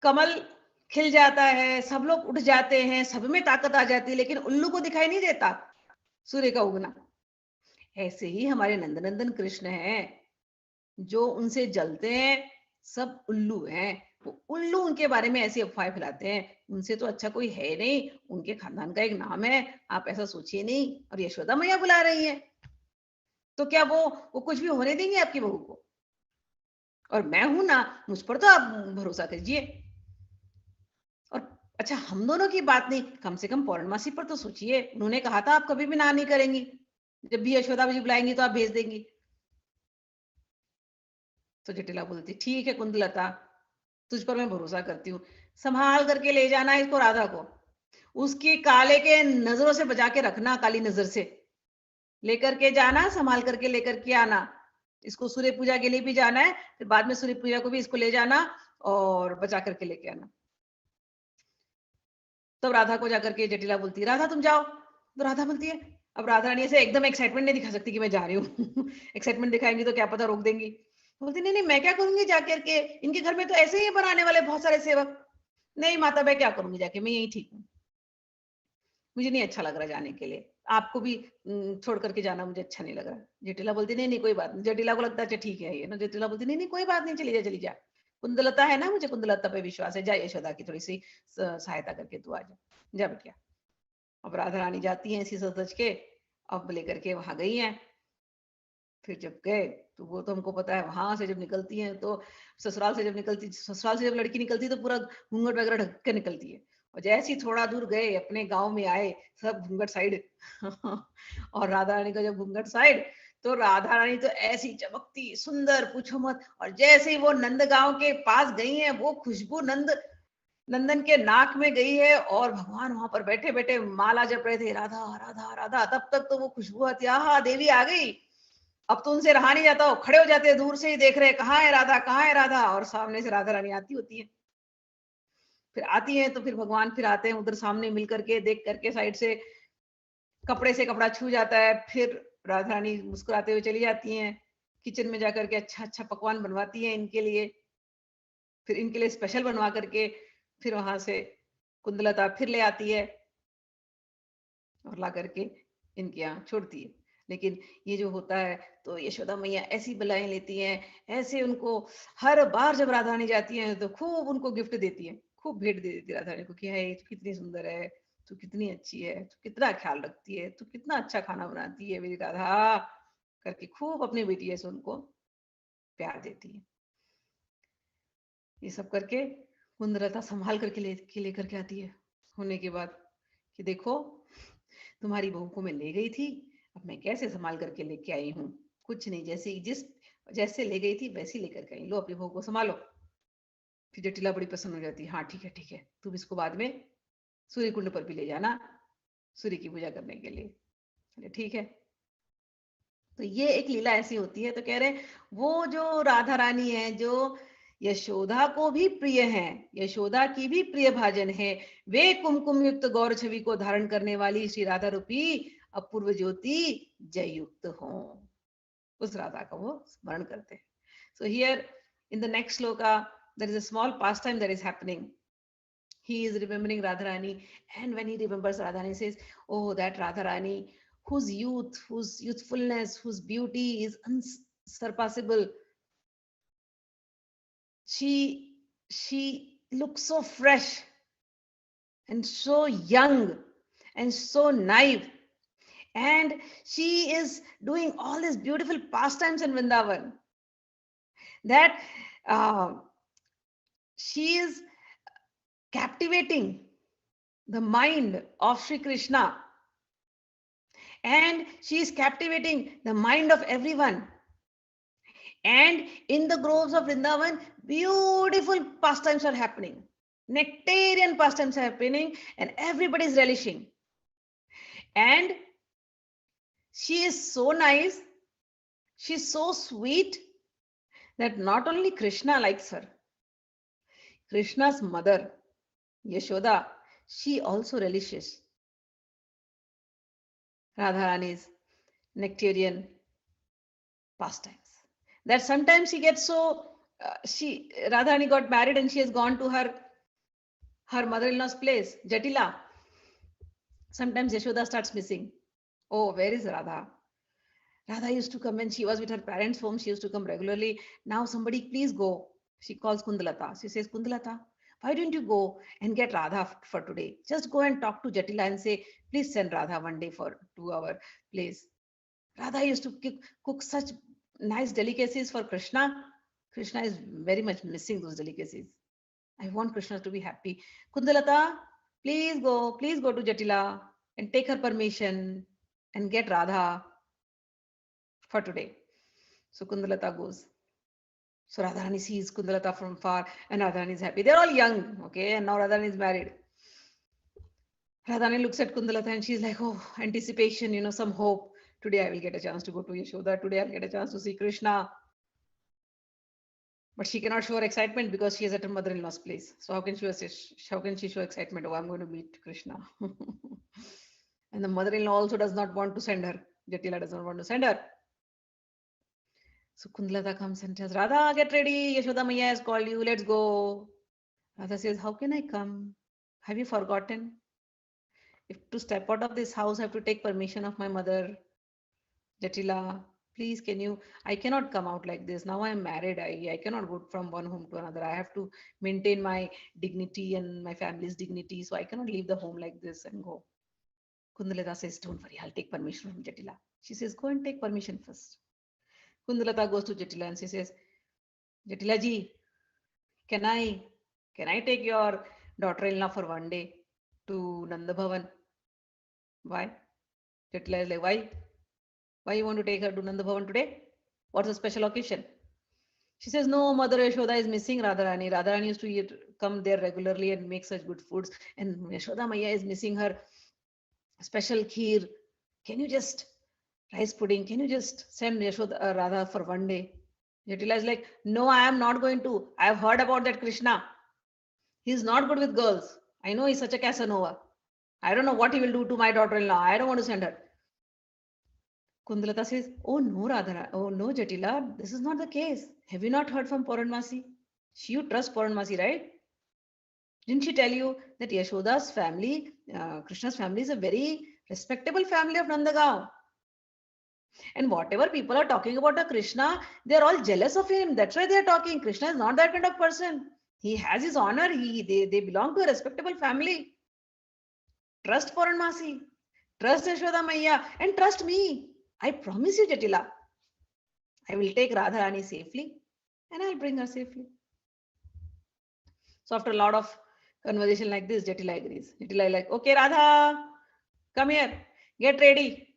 कमल खिल जाता है, सब लोग उठ जाते हैं, सब में ताकत आ जाती है, लेकिन उल्लू को दिखाई नहीं देता सूर्य का उगना। ऐसे ही हमारे नंदनंदन कृष्ण हैं, जो उनसे जलते हैं सब उल्लू हैं। वो उल्लू उनके बारे में ऐसी अफवाहें फैलाते हैं, उनसे तो अच्छा कोई है नहीं, उनके खानदान का एक नाम है, आप ऐसा सोचिए नहीं। और यशोदा मैया बुला रही है तो क्या वो कुछ भी होने देंगे आपकी बहू को? और मैं हूं ना, मुझ पर तो आप भरोसा कीजिए। और अच्छा, हम दोनों की बात नहीं, कम से कम पौर्णमासी पर तो सोचिए, उन्होंने कहा था आप कभी भी ना नहीं करेंगी, जब भी यशोदा जी बुलाएंगी तो आप भेज देंगी। तो जटिला बोलती ठीक है कुंदलता, तुझ पर मैं भरोसा करती हूँ, संभाल करके ले जाना इसको, राधा को, उसकी काले के नजरों से बचा के रखना, काली नजर से लेकर के जाना, संभाल करके लेकर के आना। इसको सूर्य पूजा के लिए भी जाना है, फिर बाद में सूर्य पूजा को भी इसको ले जाना और बचा करके लेके आना। तब राधा को जाकर के जटिला बोलती है राधा तुम जाओ। तो राधा बोलती है, अब राधा रानी ऐसे एकदम एक्साइटमेंट नहीं दिखा सकती कि मैं जा रही हूँ एक्साइटमेंट दिखाएंगी तो क्या पता रोक देंगी। बोलती नहीं नहीं मैं क्या करूंगी जाकर के, इनके घर में तो ऐसे ही बनाने वाले बहुत सारे सेवक। नहीं माता मैं क्या करूंगी जाके, मैं यही ठीक हूँ, मुझे नहीं अच्छा लग रहा जाने के लिए, आपको भी छोड़ करके जाना मुझे अच्छा नहीं लग रहा। जटिला बोलती नहीं नहीं कोई बात नहीं, जटिला को लगता है अच्छा ठीक है ये ना, जटिला बोलती नहीं नहीं कोई बात नहीं, चली जा चली जा, कुंदलता है ना, मुझे कुंदलता पे विश्वास है, जा यशोदा की थोड़ी सी सहायता करके तू आ जा, जा बेटिया। अब राधा रानी जाती है इसी सच के, अब लेकर के वहां गई है। फिर जब गए तो वो तो हमको पता है, वहां से जब निकलती है तो ससुराल से जब निकलती, ससुराल से जब लड़की निकलती तो पूरा घूंघट वगैरह ढक के निकलती है। और जैसे ही थोड़ा दूर गए अपने गांव में आए, सब घूंघट साइड और राधा रानी का जब घूंघट साइड, तो राधा रानी तो ऐसी चमकती सुंदर पूछो मत। और जैसे ही वो नंद गांव के पास गई है, वो खुशबू नंदन के नाक में गई है, और भगवान वहां पर बैठे बैठे माला जप रहे थे, राधा राधा राधा, तब तक तो वो खुशबू आती, आहा देवी आ गई। अब तो उनसे रहा नहीं जाता, खड़े हो जाते, दूर से ही देख रहे कहाँ है राधा, कहाँ है राधा, और सामने से राधा रानी आती होती है। फिर आती है तो फिर भगवान फिर आते हैं उधर सामने, मिल करके देख करके साइड से कपड़े से कपड़ा छू जाता है, फिर राधा रानी मुस्कुराते हुए चली जाती हैं किचन में जाकर के, अच्छा अच्छा पकवान बनवाती हैं इनके लिए, फिर इनके लिए स्पेशल बनवा करके फिर वहां से कुंदलता फिर ले आती है और ला करके इनके यहाँ छोड़ती है। लेकिन ये जो होता है तो यशोदा मैया ऐसी बलाएं लेती हैं, ऐसे उनको हर बार जब राधा रानी जाती है तो खूब उनको गिफ्ट देती है, खूब भेंट दे देती है राधा रानी को कि है तू कितनी सुंदर है, तू कितनी अच्छी है, तू कितना ख्याल रखती है, तू कितना अच्छा खाना बनाती है मेरी राधा, करके खूब अपनी बेटी से उनको प्यार देती है। ये सब करके कुंदलता संभाल करके लेकर के आती है, होने के बाद कि देखो तुम्हारी बहू को मैं ले गई थी, अब मैं कैसे संभाल करके लेके आई हूँ, कुछ नहीं, जैसे ले गई थी वैसी लेकर के आई, लो अपनी बहू को संभालो। फिर जटिला बड़ी प्रसन्न हो जाती है, हाँ ठीक है, तुम इसको बाद में सूर्य कुंड पर भी ले जाना सूर्य की पूजा करने के लिए। चले ठीक है। तो ये एक लीला ऐसी होती है। तो कह रहे वो जो राधा रानी है, जो यशोदा को भी प्रिय है, यशोदा की भी प्रिय भाजन है, वे कुमकुम युक्त गौर छवि को धारण करने वाली श्री राधा रूपी अपूर्व ज्योति जय युक्त हो। उस राधा का वो स्मरण करते हैं. So here in the next shloka, there is a small pastime that is happening. He is remembering Radharani, and when he remembers Radharani, he says, "Oh, that Radharani, whose youth, whose youthfulness, whose beauty is unsurpassable. She looks so fresh and so young and so naive, and she is doing all these beautiful pastimes in Vrindavan. That she is captivating the mind of Sri Krishna, and she is captivating the mind of everyone. And in the groves of Vrindavan, beautiful pastimes are happening. Nectarian pastimes are happening, and everybody is relishing. And she is so nice, she's so sweet that not only Krishna likes her, Krishna's mother, Yashoda, she also relishes Radharani's nectarian pastimes. That sometimes she gets so, Radharani got married and she has gone to her mother-in-law's place, Jatila. Sometimes Yashoda starts missing. Oh, where is Radha? Radha used to come when she was with her parents' home. She used to come regularly. Now somebody please go. She calls Kundalata. She says, Kundalata, why don't you go and get Radha for today? Just go and talk to Jatila and say, please send Radha one day to our place. Radha used to cook such nice delicacies for Krishna. Krishna is very much missing those delicacies. I want Krishna to be happy. Kundalata, please go to Jatila and take her permission and get Radha for today. So Kundalata goes. So Radharani sees Kundalata from far and Radharani is happy. They're all young, okay? And now Radharani is married. Radharani looks at Kundalata and she's like, oh, anticipation, some hope. Today I will get a chance to go to Yashoda. Today I'll get a chance to see Krishna. But she cannot show her excitement because she is at her mother-in-law's place. So how can she show excitement? Oh, I'm going to meet Krishna. And the mother-in-law also does not want to send her. Jatila does not want to send her. So Kundalata comes and tells, Radha, get ready. Yashoda Maya has called you. Let's go. Radha says, how can I come? Have you forgotten? If to step out of this house, I have to take permission of my mother. Jatila, please, I cannot come out like this. Now I am married. I cannot go from one home to another. I have to maintain my dignity and my family's dignity. So I cannot leave the home like this and go. Kundalata says, don't worry, I'll take permission from Jatila. She says, go and take permission first. Kundalata goes to Jatila and she says, Jatila ji, can I take your daughter-in-law for one day to Nanda Bhavan? Why? Jatila is like, why? Why you want to take her to Nanda Bhavan today? What's the special occasion? She says, no, Mother Yashoda is missing Radharani. Radharani used to come there regularly and make such good foods. And Yashoda Maya is missing her special kheer. Can you just, rice pudding, can you just send Yashoda Radha for one day? Jatila is like, no, I am not going to. I have heard about that Krishna. He's not good with girls. I know he's such a Casanova. I don't know what he will do to my daughter-in-law. I don't want to send her. Kundalata says, oh no, Radha, oh no, Jatila, this is not the case. Have you not heard from Purnamasi? You trust Purnamasi, right? Didn't she tell you that Yashoda's family, Krishna's family is a very respectable family of Nandagaon? And whatever people are talking about a Krishna, they're all jealous of him. That's why they're talking. Krishna is not that kind of person. He has his honor. They belong to a respectable family. Trust Purnamasi. Trust Yashoda Maya. And trust me. I promise you, Jatila, I will take Radharani safely and I'll bring her safely. So after a lot of conversation like this, Jatila agrees. Jatila is like, okay, Radha, come here, get ready.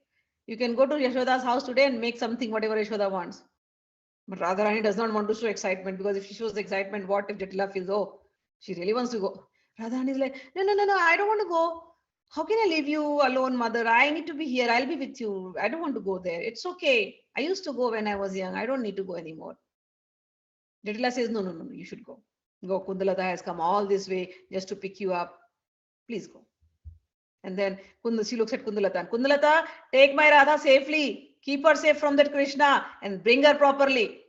You can go to Yashoda's house today and make something, whatever Yashoda wants. But Radharani does not want to show excitement, because if she shows excitement, what if Jatila feels, oh, she really wants to go? Radharani is like, no, I don't want to go. How can I leave you alone, mother? I need to be here. I'll be with you. I don't want to go there. It's okay. I used to go when I was young. I don't need to go anymore. Jatila says, no, you should go. Go. Kundalata has come all this way just to pick you up. Please go. And then she looks at Kundalata. Kundalata, take my Radha safely. keep her safe from that Krishna and bring her properly.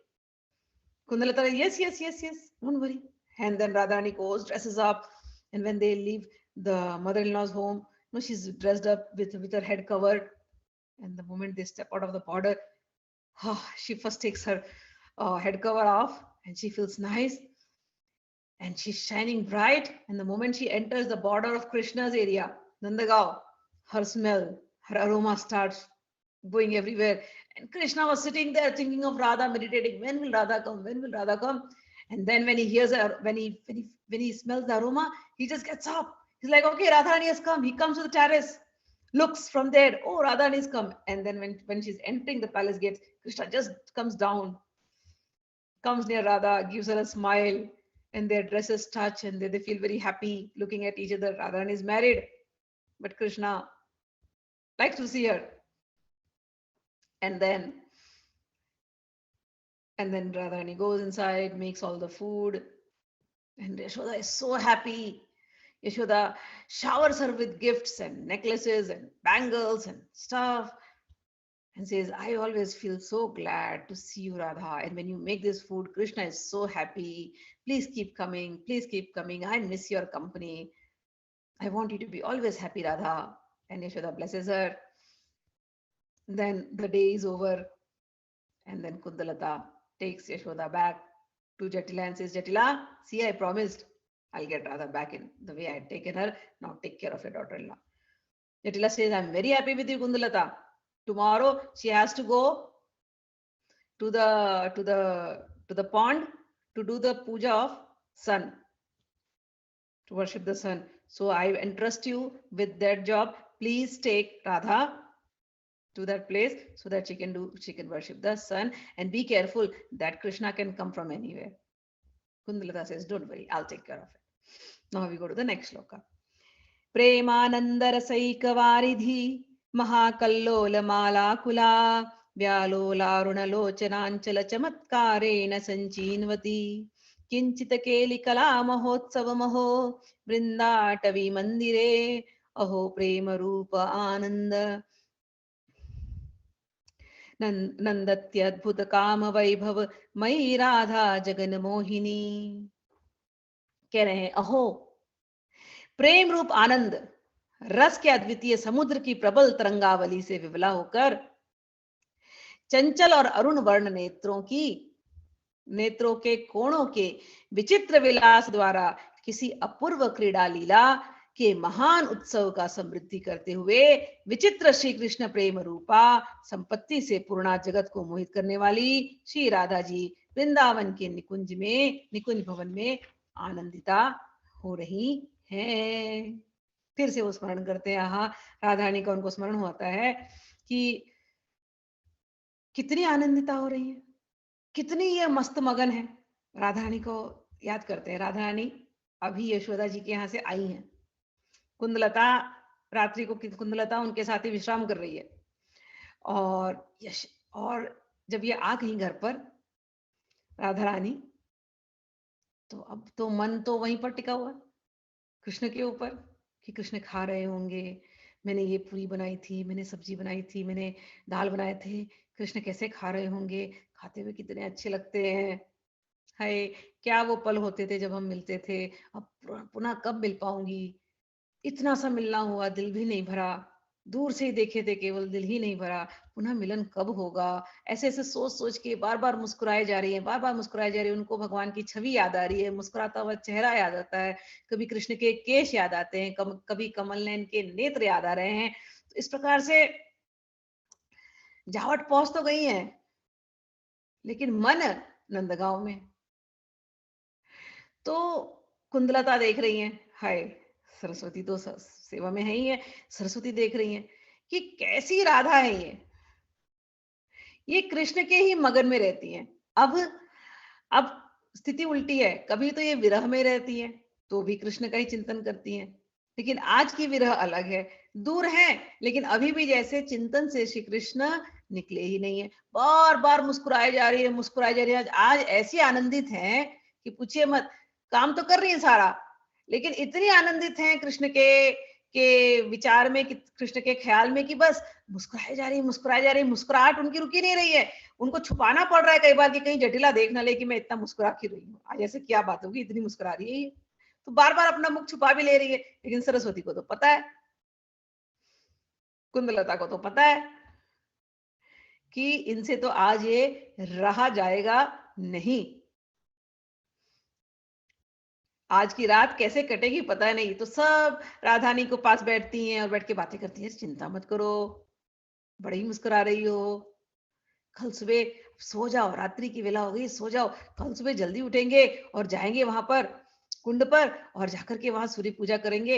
Kundalata, yes, don't worry. And then Radharani goes, dresses up, and when they leave the mother-in-law's home, she's dressed up with her head covered, and the moment they step out of the border, she first takes her head cover off, and she feels nice, and she's shining bright. And the moment she enters the border of Krishna's area, Nandagaon, her smell, her aroma starts going everywhere. And Krishna was sitting there thinking of Radha, meditating, when will Radha come, when will Radha come? And then when he hears her, when he smells the aroma, he just gets up. He's like, okay, Radharani has come. He comes to the terrace, looks from there, oh, Radharani has come. And then when she's entering the palace gates, Krishna just comes down, comes near Radha, gives her a smile, and their dresses touch, and they feel very happy looking at each other. Radharani is married, but Krishna likes to see her. And then Radharani goes inside, makes all the food, and Yashoda is so happy. Yashoda showers her with gifts and necklaces and bangles and stuff, and says, I always feel so glad to see you, Radha. And when you make this food, Krishna is so happy. Please keep coming. Please keep coming. I miss your company. I want you to be always happy, Radha. And Yashoda blesses her. Then the day is over, and then Kundalata takes Yashoda back to Jatila and says, Jatila, see, I promised I'll get Radha back in the way I had taken her. Now take care of your daughter-in-law. Jatila says, I'm very happy with you, Kundalata. Tomorrow she has to go to the pond to do the puja of sun, to worship the sun. So I entrust you with that job. Please take Radha to that place so that she can worship the sun, and be careful that Krishna can come from anywhere. Kundalata says, don't worry, I'll take care of it. Now we go to the next shloka. Premanandarasaikavaridhi Mahakallola Malakula Vyalolarunalochananchala Chamatkarena Sanchinvati Kinchita Kala Mahotsavamaho Vrindatavi Mandire Aho Prema Rupa Ananda नंदत्यद्भुत काम वैभव मई राधा जगन मोहिनी. कह रहे हैं, अहो प्रेम रूप आनंद रस के अद्वितीय समुद्र की प्रबल तरंगावली से विवला होकर चंचल और अरुण वर्ण नेत्रों के कोणों के विचित्र विलास द्वारा किसी अपूर्व क्रीड़ा लीला के महान उत्सव का समृद्धि करते हुए विचित्र श्री कृष्ण प्रेम रूपा संपत्ति से पूर्णा जगत को मोहित करने वाली श्री राधा जी वृंदावन के निकुंज भवन में आनंदिता हो रही हैं. फिर से वो स्मरण करते हैं. राधा रानी का उनको स्मरण होता है कि कितनी आनंदिता हो रही है, कितनी ये मस्त मगन है. राधा रानी को याद करते हैं. राधा रानी अभी यशोदा जी के यहाँ से आई हैं. कुंदलता रात्रि को कुंदलता उनके साथ ही विश्राम कर रही है, और जब ये आ गई घर पर राधा रानी, तो अब तो मन तो वहीं पर टिका हुआ कृष्ण के ऊपर कि कृष्ण खा रहे होंगे. मैंने ये पूरी बनाई थी, मैंने सब्जी बनाई थी, मैंने दाल बनाए थे, कृष्ण कैसे खा रहे होंगे, खाते हुए कितने अच्छे लगते हैं. हाय, क्या वो पल होते थे जब हम मिलते थे. अब पुनः कब मिल पाऊंगी. इतना सा मिलना हुआ, दिल भी नहीं भरा. दूर से ही देखे थे केवल, दिल ही नहीं भरा. पुनः मिलन कब होगा. ऐसे ऐसे सोच के बार बार मुस्कुराए जा रही है. उनको भगवान की छवि याद आ रही है, मुस्कुराता हुआ चेहरा याद आता है. कभी कृष्ण के केश याद आते हैं, कभी कमल नयन के नेत्र याद आ रहे हैं. तो इस प्रकार से जावट पहुंच तो गई है, लेकिन मन नंदगांव में. तो कुंदलता देख रही है, हाय सरस्वती तो सेवा में है ही है. सरस्वती देख रही है कि कैसी राधा है ये कृष्ण के ही मगन में रहती हैं. अब स्थिति उल्टी है. कभी तो ये विरह में रहती है तो भी कृष्ण का ही चिंतन करती हैं, लेकिन आज की विरह अलग है. दूर है, लेकिन अभी भी जैसे चिंतन से श्री कृष्ण निकले ही नहीं है. बार बार मुस्कुराए जा रही है. आज ऐसी आनंदित हैं कि पूछिए मत. काम तो कर रही है सारा, लेकिन इतनी आनंदित हैं कृष्ण के के विचार में, कि कृष्ण के ख्याल में कि बस मुस्कुराई जा रही, मुस्कुराई जा रही, मुस्कुराहट उनकी रुकी नहीं रही है। उनको छुपाना पड़ रहा है कई बार कि कहीं जटिला देख ना ले कि मैं इतना मुस्कुरा क्यों रही हूँ, आज ऐसे क्या बात होगी, इतनी मुस्कुरा रही है ये। तो बार बार अपना मुख छुपा भी ले रही है। लेकिन सरस्वती को तो पता है, कुंदलता को तो पता है कि इनसे तो आज ये रहा जाएगा नहीं, आज की रात कैसे कटेगी पता नहीं। तो सब राधानी को पास बैठती हैं और बैठ के बातें करती हैं, चिंता मत करो, बड़ी मुस्कुरा रही हो, कल सुबह सो जाओ, रात्रि की वेला हो गई, सो जाओ, कल सुबह जल्दी उठेंगे और जाएंगे वहां पर कुंड पर और जाकर के वहां सूर्य पूजा करेंगे।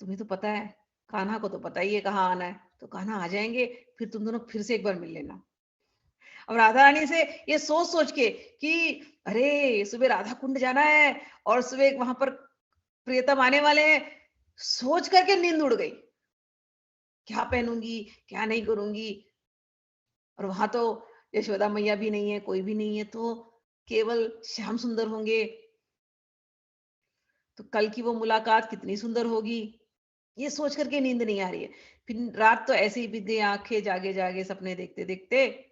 तुम्हें तो पता है, कान्हा को तो पता ही है कहाँ आना है, तो कान्हा आ जाएंगे, फिर तुम दोनों फिर से एक बार मिल लेना। अब राधा रानी से ये सोच सोच के कि अरे सुबह राधा कुंड जाना है और सुबह वहां पर प्रियतम आने वाले हैं, सोच करके नींद उड़ गई, क्या पहनूंगी, क्या नहीं करूंगी। और वहां तो यशोदा मैया भी नहीं है, कोई भी नहीं है, तो केवल श्याम सुंदर होंगे, तो कल की वो मुलाकात कितनी सुंदर होगी, ये सोच करके नींद नहीं आ रही है। फिर रात तो ऐसे ही बीत गई, आंखें जागे जागे सपने देखते देखते।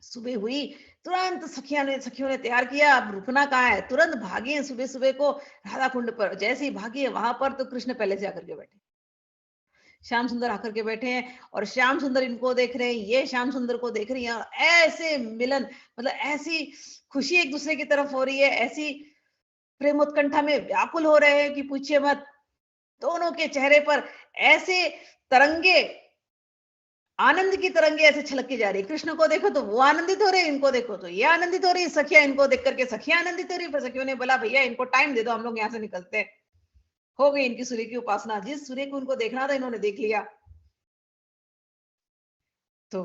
सुबह हुई, तुरंत सखियों ने तैयार किया, अब रुकना कहाँ है, तुरंत भागे सुबह सुबह को राधा कुंड पर। जैसे ही भागे वहां पर तो कृष्ण पहले से आकर के बैठे, श्याम सुंदर आकर के बैठे हैं और श्याम सुंदर इनको देख रहे हैं, ये श्याम सुंदर को देख रही हैं, और ऐसे मिलन, मतलब ऐसी खुशी एक दूसरे की तरफ हो रही है, ऐसी प्रेमोत्कंठा में व्याकुल हो रहे हैं कि पूछिए मत। दोनों के चेहरे पर ऐसे तरंगे, आनंद की तरंगे ऐसे छलक के जा रही है। कृष्ण को देखो तो वो आनंदित हो रहे हैं, इनको देखो तो ये आनंदित हो रही है, सखिया इनको देख करके सखिया आनंदित हो रही है। पर सखियों ने बोला भैया इनको टाइम दे दो, हम लोग यहाँ से निकलते हैं। हो गई इनकी सूर्य की उपासना, जिस सूर्य को इनको देखना था इन्होंने देख लिया। तो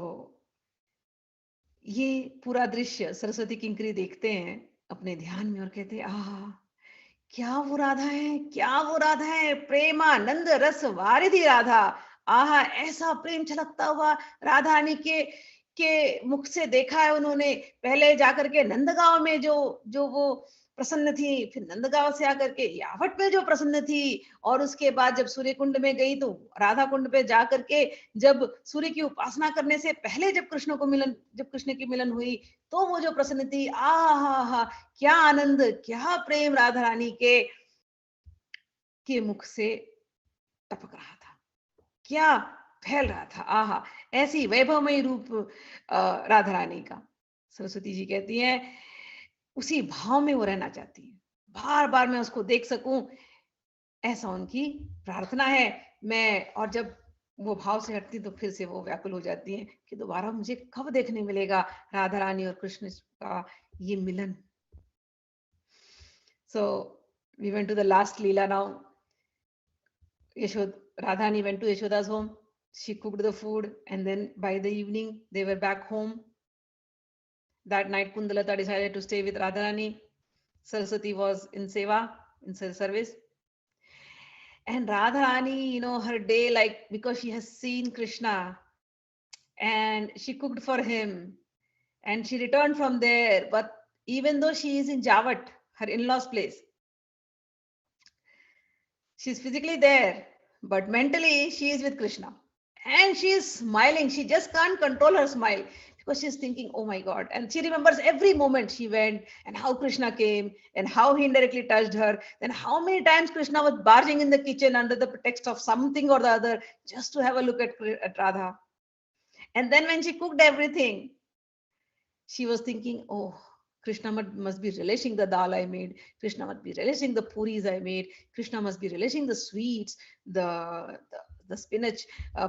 ये पूरा दृश्य सरस्वती किंकरी देखते हैं अपने ध्यान में और कहते हैं आह, क्या वो राधा है, क्या वो राधा है, प्रेमानंद रस वारिधि राधा। आहा, ऐसा प्रेम छलकता हुआ राधा रानी के मुख से देखा है उन्होंने। पहले जाकर के नंदगांव में जो वो प्रसन्न थी, फिर नंदगांव से आकर के यावट में जो प्रसन्न थी, और उसके बाद जब सूर्य कुंड में गई तो राधा कुंड पे जाकर के जब सूर्य की उपासना करने से पहले जब कृष्ण की मिलन हुई तो वो जो प्रसन्न थी, आहा, क्या आनंद, क्या प्रेम राधा रानी के मुख से टपक रहा था, क्या फैल रहा था। आहा, ऐसी वैभवमय रूप राधा रानी का। सरस्वती जी कहती हैं उसी भाव में वो रहना चाहती है, बार बार मैं उसको देख सकूं, ऐसा उनकी प्रार्थना है। मैं, और जब वो भाव से हटती तो फिर से वो व्याकुल हो जाती हैं कि दोबारा मुझे कब देखने मिलेगा राधा रानी और कृष्ण का ये मिलन। So we went to the last Leela now. Radhani went to Yashoda's home. She cooked the food, and then by the evening they were back home. That night Kundalata decided to stay with Radharani. Saraswati was in seva, in service. And Radharani, her day, like, because she has seen Krishna and she cooked for him and she returned from there. But even though she is in Javat, her in-laws' place, she's physically there, but mentally she is with Krishna. And she is smiling. She just can't control her smile because she's thinking, oh my God. And she remembers every moment she went and how Krishna came and how he indirectly touched her. Then how many times Krishna was barging in the kitchen under the pretext of something or the other just to have a look at Radha. And then when she cooked everything, she was thinking, oh, Krishna must be relishing the dal I made. Krishna must be relishing the puris I made. Krishna must be relishing the sweets, the spinach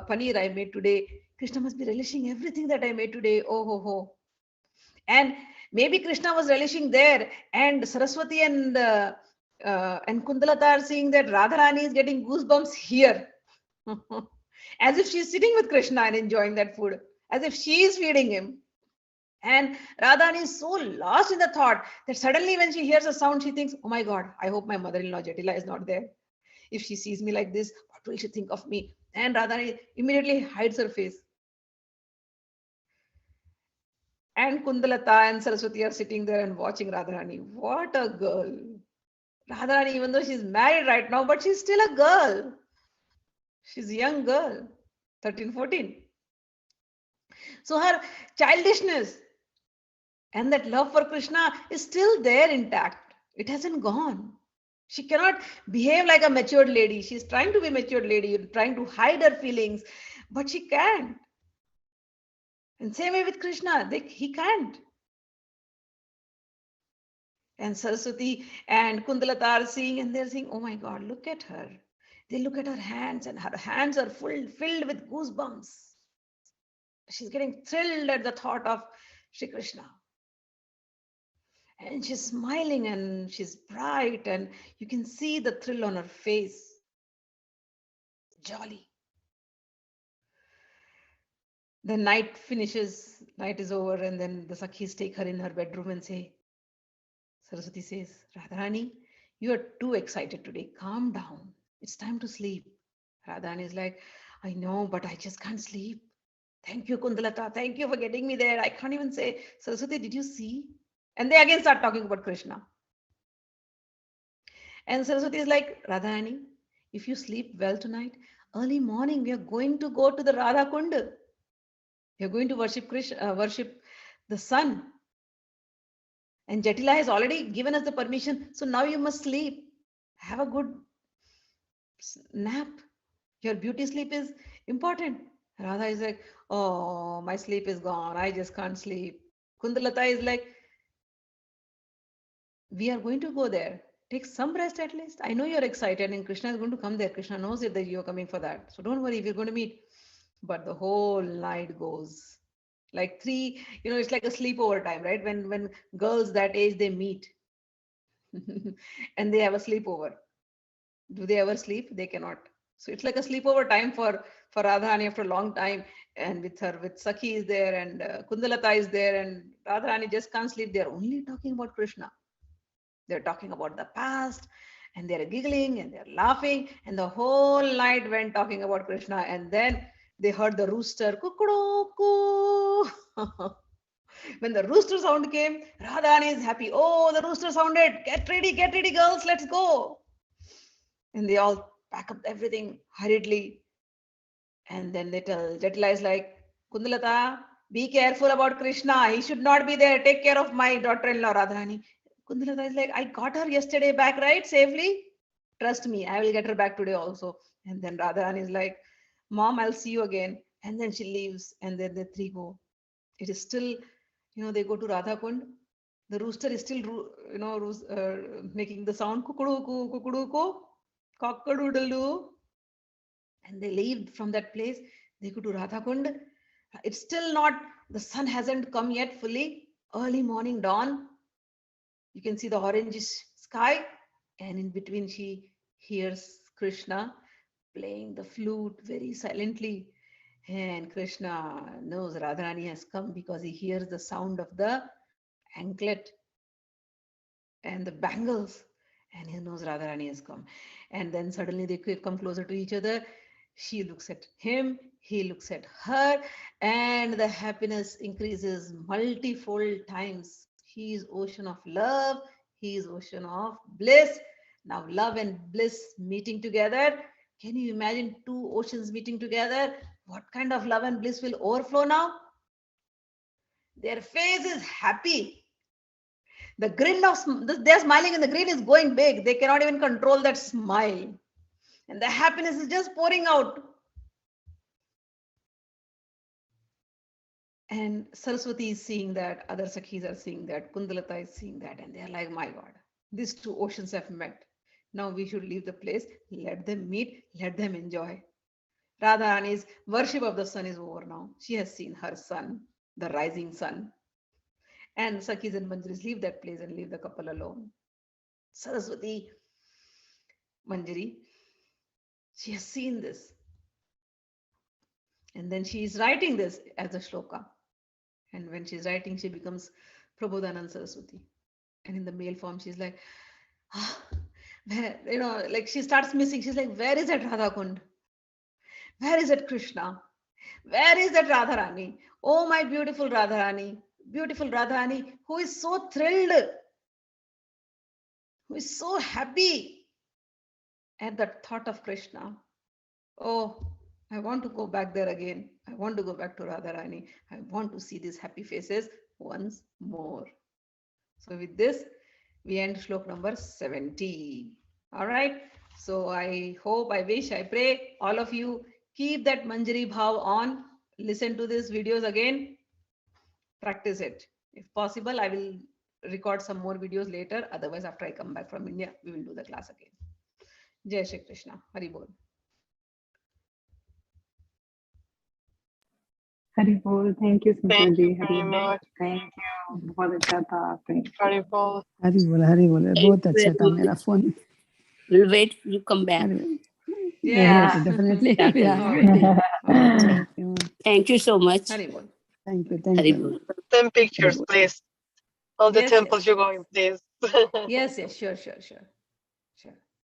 paneer I made today. Krishna must be relishing everything that I made today. Oh, ho, ho. And maybe Krishna was relishing there, and Saraswati and Kundalata are seeing that Radharani is getting goosebumps here. As if she's sitting with Krishna and enjoying that food, as if she is feeding him. And Radharani is so lost in the thought that suddenly when she hears a sound, she thinks, oh my God, I hope my mother-in-law Jatila is not there. If she sees me like this, what will she think of me? And Radharani immediately hides her face. And Kundalata and Saraswati are sitting there and watching Radharani. What a girl. Radharani, even though she's married right now, but she's still a girl. She's a young girl, 13, 14. So her childishness and that love for Krishna is still there intact. It hasn't gone. She cannot behave like a matured lady. She's trying to be a matured lady, trying to hide her feelings, but she can't. And same way with Krishna, he can't. And Saraswati and Kundalata are seeing, and they're saying, oh my God, look at her. They look at her hands, and her hands are filled with goosebumps. She's getting thrilled at the thought of Shri Krishna. And she's smiling and she's bright, and you can see the thrill on her face. Jolly. The night finishes, night is over, and then the Sakhis take her in her bedroom and say, Saraswati says, Radharani, you are too excited today. Calm down. It's time to sleep. Radharani is like, I know, but I just can't sleep. Thank you, Kundalata. Thank you for getting me there. I can't even say, Saraswati, did you see? And they again start talking about Krishna. And Saraswati is like, Radharani, if you sleep well tonight, early morning, we are going to go to the Radha Kund. We are going to worship Krishna, worship the sun. And Jatila has already given us the permission. So now you must sleep. Have a good nap. Your beauty sleep is important. Radha is like, oh, my sleep is gone. I just can't sleep. Kundalata is like, we are going to go there. Take some rest at least. I know you're excited and Krishna is going to come there. Krishna knows it that you're coming for that. So don't worry, we're going to meet. But the whole night goes like three, it's like a sleepover time, right? When girls that age, they meet and they have a sleepover. Do they ever sleep? They cannot. So it's like a sleepover time for Radharani after a long time, and with Sakhi is there, and Kundalata is there, and Radharani just can't sleep. They're only talking about Krishna. They're talking about the past, and they're giggling and they're laughing, and the whole night went talking about Krishna. And then they heard the rooster, kukudu. When the rooster sound came, Radharani is happy. Oh, the rooster sounded. Get ready, girls, let's go. And they all pack up everything hurriedly. And then they tell, Jatila is like, Kundalata, be careful about Krishna. He should not be there. Take care of my daughter-in-law, Radharani. Kundalata is like, I got her yesterday back, right? Safely? Trust me, I will get her back today also. And then Radharani is like, Mom, I'll see you again. And then she leaves, and then the three go. It is still, they go to Radha Kund. The rooster is still, making the sound, kukudu, kukudu, cock-a-doodle-doo. And they leave from that place. They go to Radha Kund. It's still not, the sun hasn't come yet fully. Early morning dawn. You can see the orangish sky. And in between, she hears Krishna playing the flute very silently. And Krishna knows Radharani has come because he hears the sound of the anklet and the bangles. And he knows Radharani has come. And then suddenly they come closer to each other. She looks at him, he looks at her, and the happiness increases multifold times. He is ocean of love, he is ocean of bliss. Now love and bliss meeting together. Can you imagine two oceans meeting together? What kind of love and bliss will overflow now? Their face is happy. The grin of, they're smiling and the grin is going big. They cannot even control that smile. And the happiness is just pouring out. And Saraswati is seeing that, other Sakhis are seeing that, Kundalata is seeing that, and they're like, my God, these two oceans have met. Now we should leave the place, let them meet, let them enjoy. Radharani's worship of the sun is over now. She has seen her son, the rising sun. And Sakhis and Manjaris leave that place and leave the couple alone. Saraswati, Manjari, she has seen this. And then she is writing this as a shloka. And when she's writing, she becomes Prabodhanand Saraswati. And in the male form, she's like, like she starts missing. She's like, where is that Radha Kund? Where is that Krishna? Where is that Radharani? Oh, my beautiful Radharani, who is so thrilled, who is so happy at the thought of Krishna. Oh, I want to go back there again. I want to go back to Radharani. I want to see these happy faces once more. So with this, we end shlok number 70. All right. So I hope, I wish, I pray all of you keep that Manjari Bhav on. Listen to these videos again. Practice it. If possible, I will record some more videos later. Otherwise, after I come back from India, we will do the class again. Jai Shri Krishna. Hari Bol. Hari बोल. Thank you, Smita Thank ji. you Hari very बोल. much. Thank you. बहुत अच्छा था. Thank you. Hari Bol. Hari बोल. बहुत अच्छा था मेरा phone. We'll wait. You come back. Yeah. Definitely. Yeah. Yeah. Okay. Thank you. Thank you so much. Hari Bol. Thank you. Hari Bol. Send pictures, Bol. please. All the Yes, temples yes. you're going, please. Yes, yes, sure.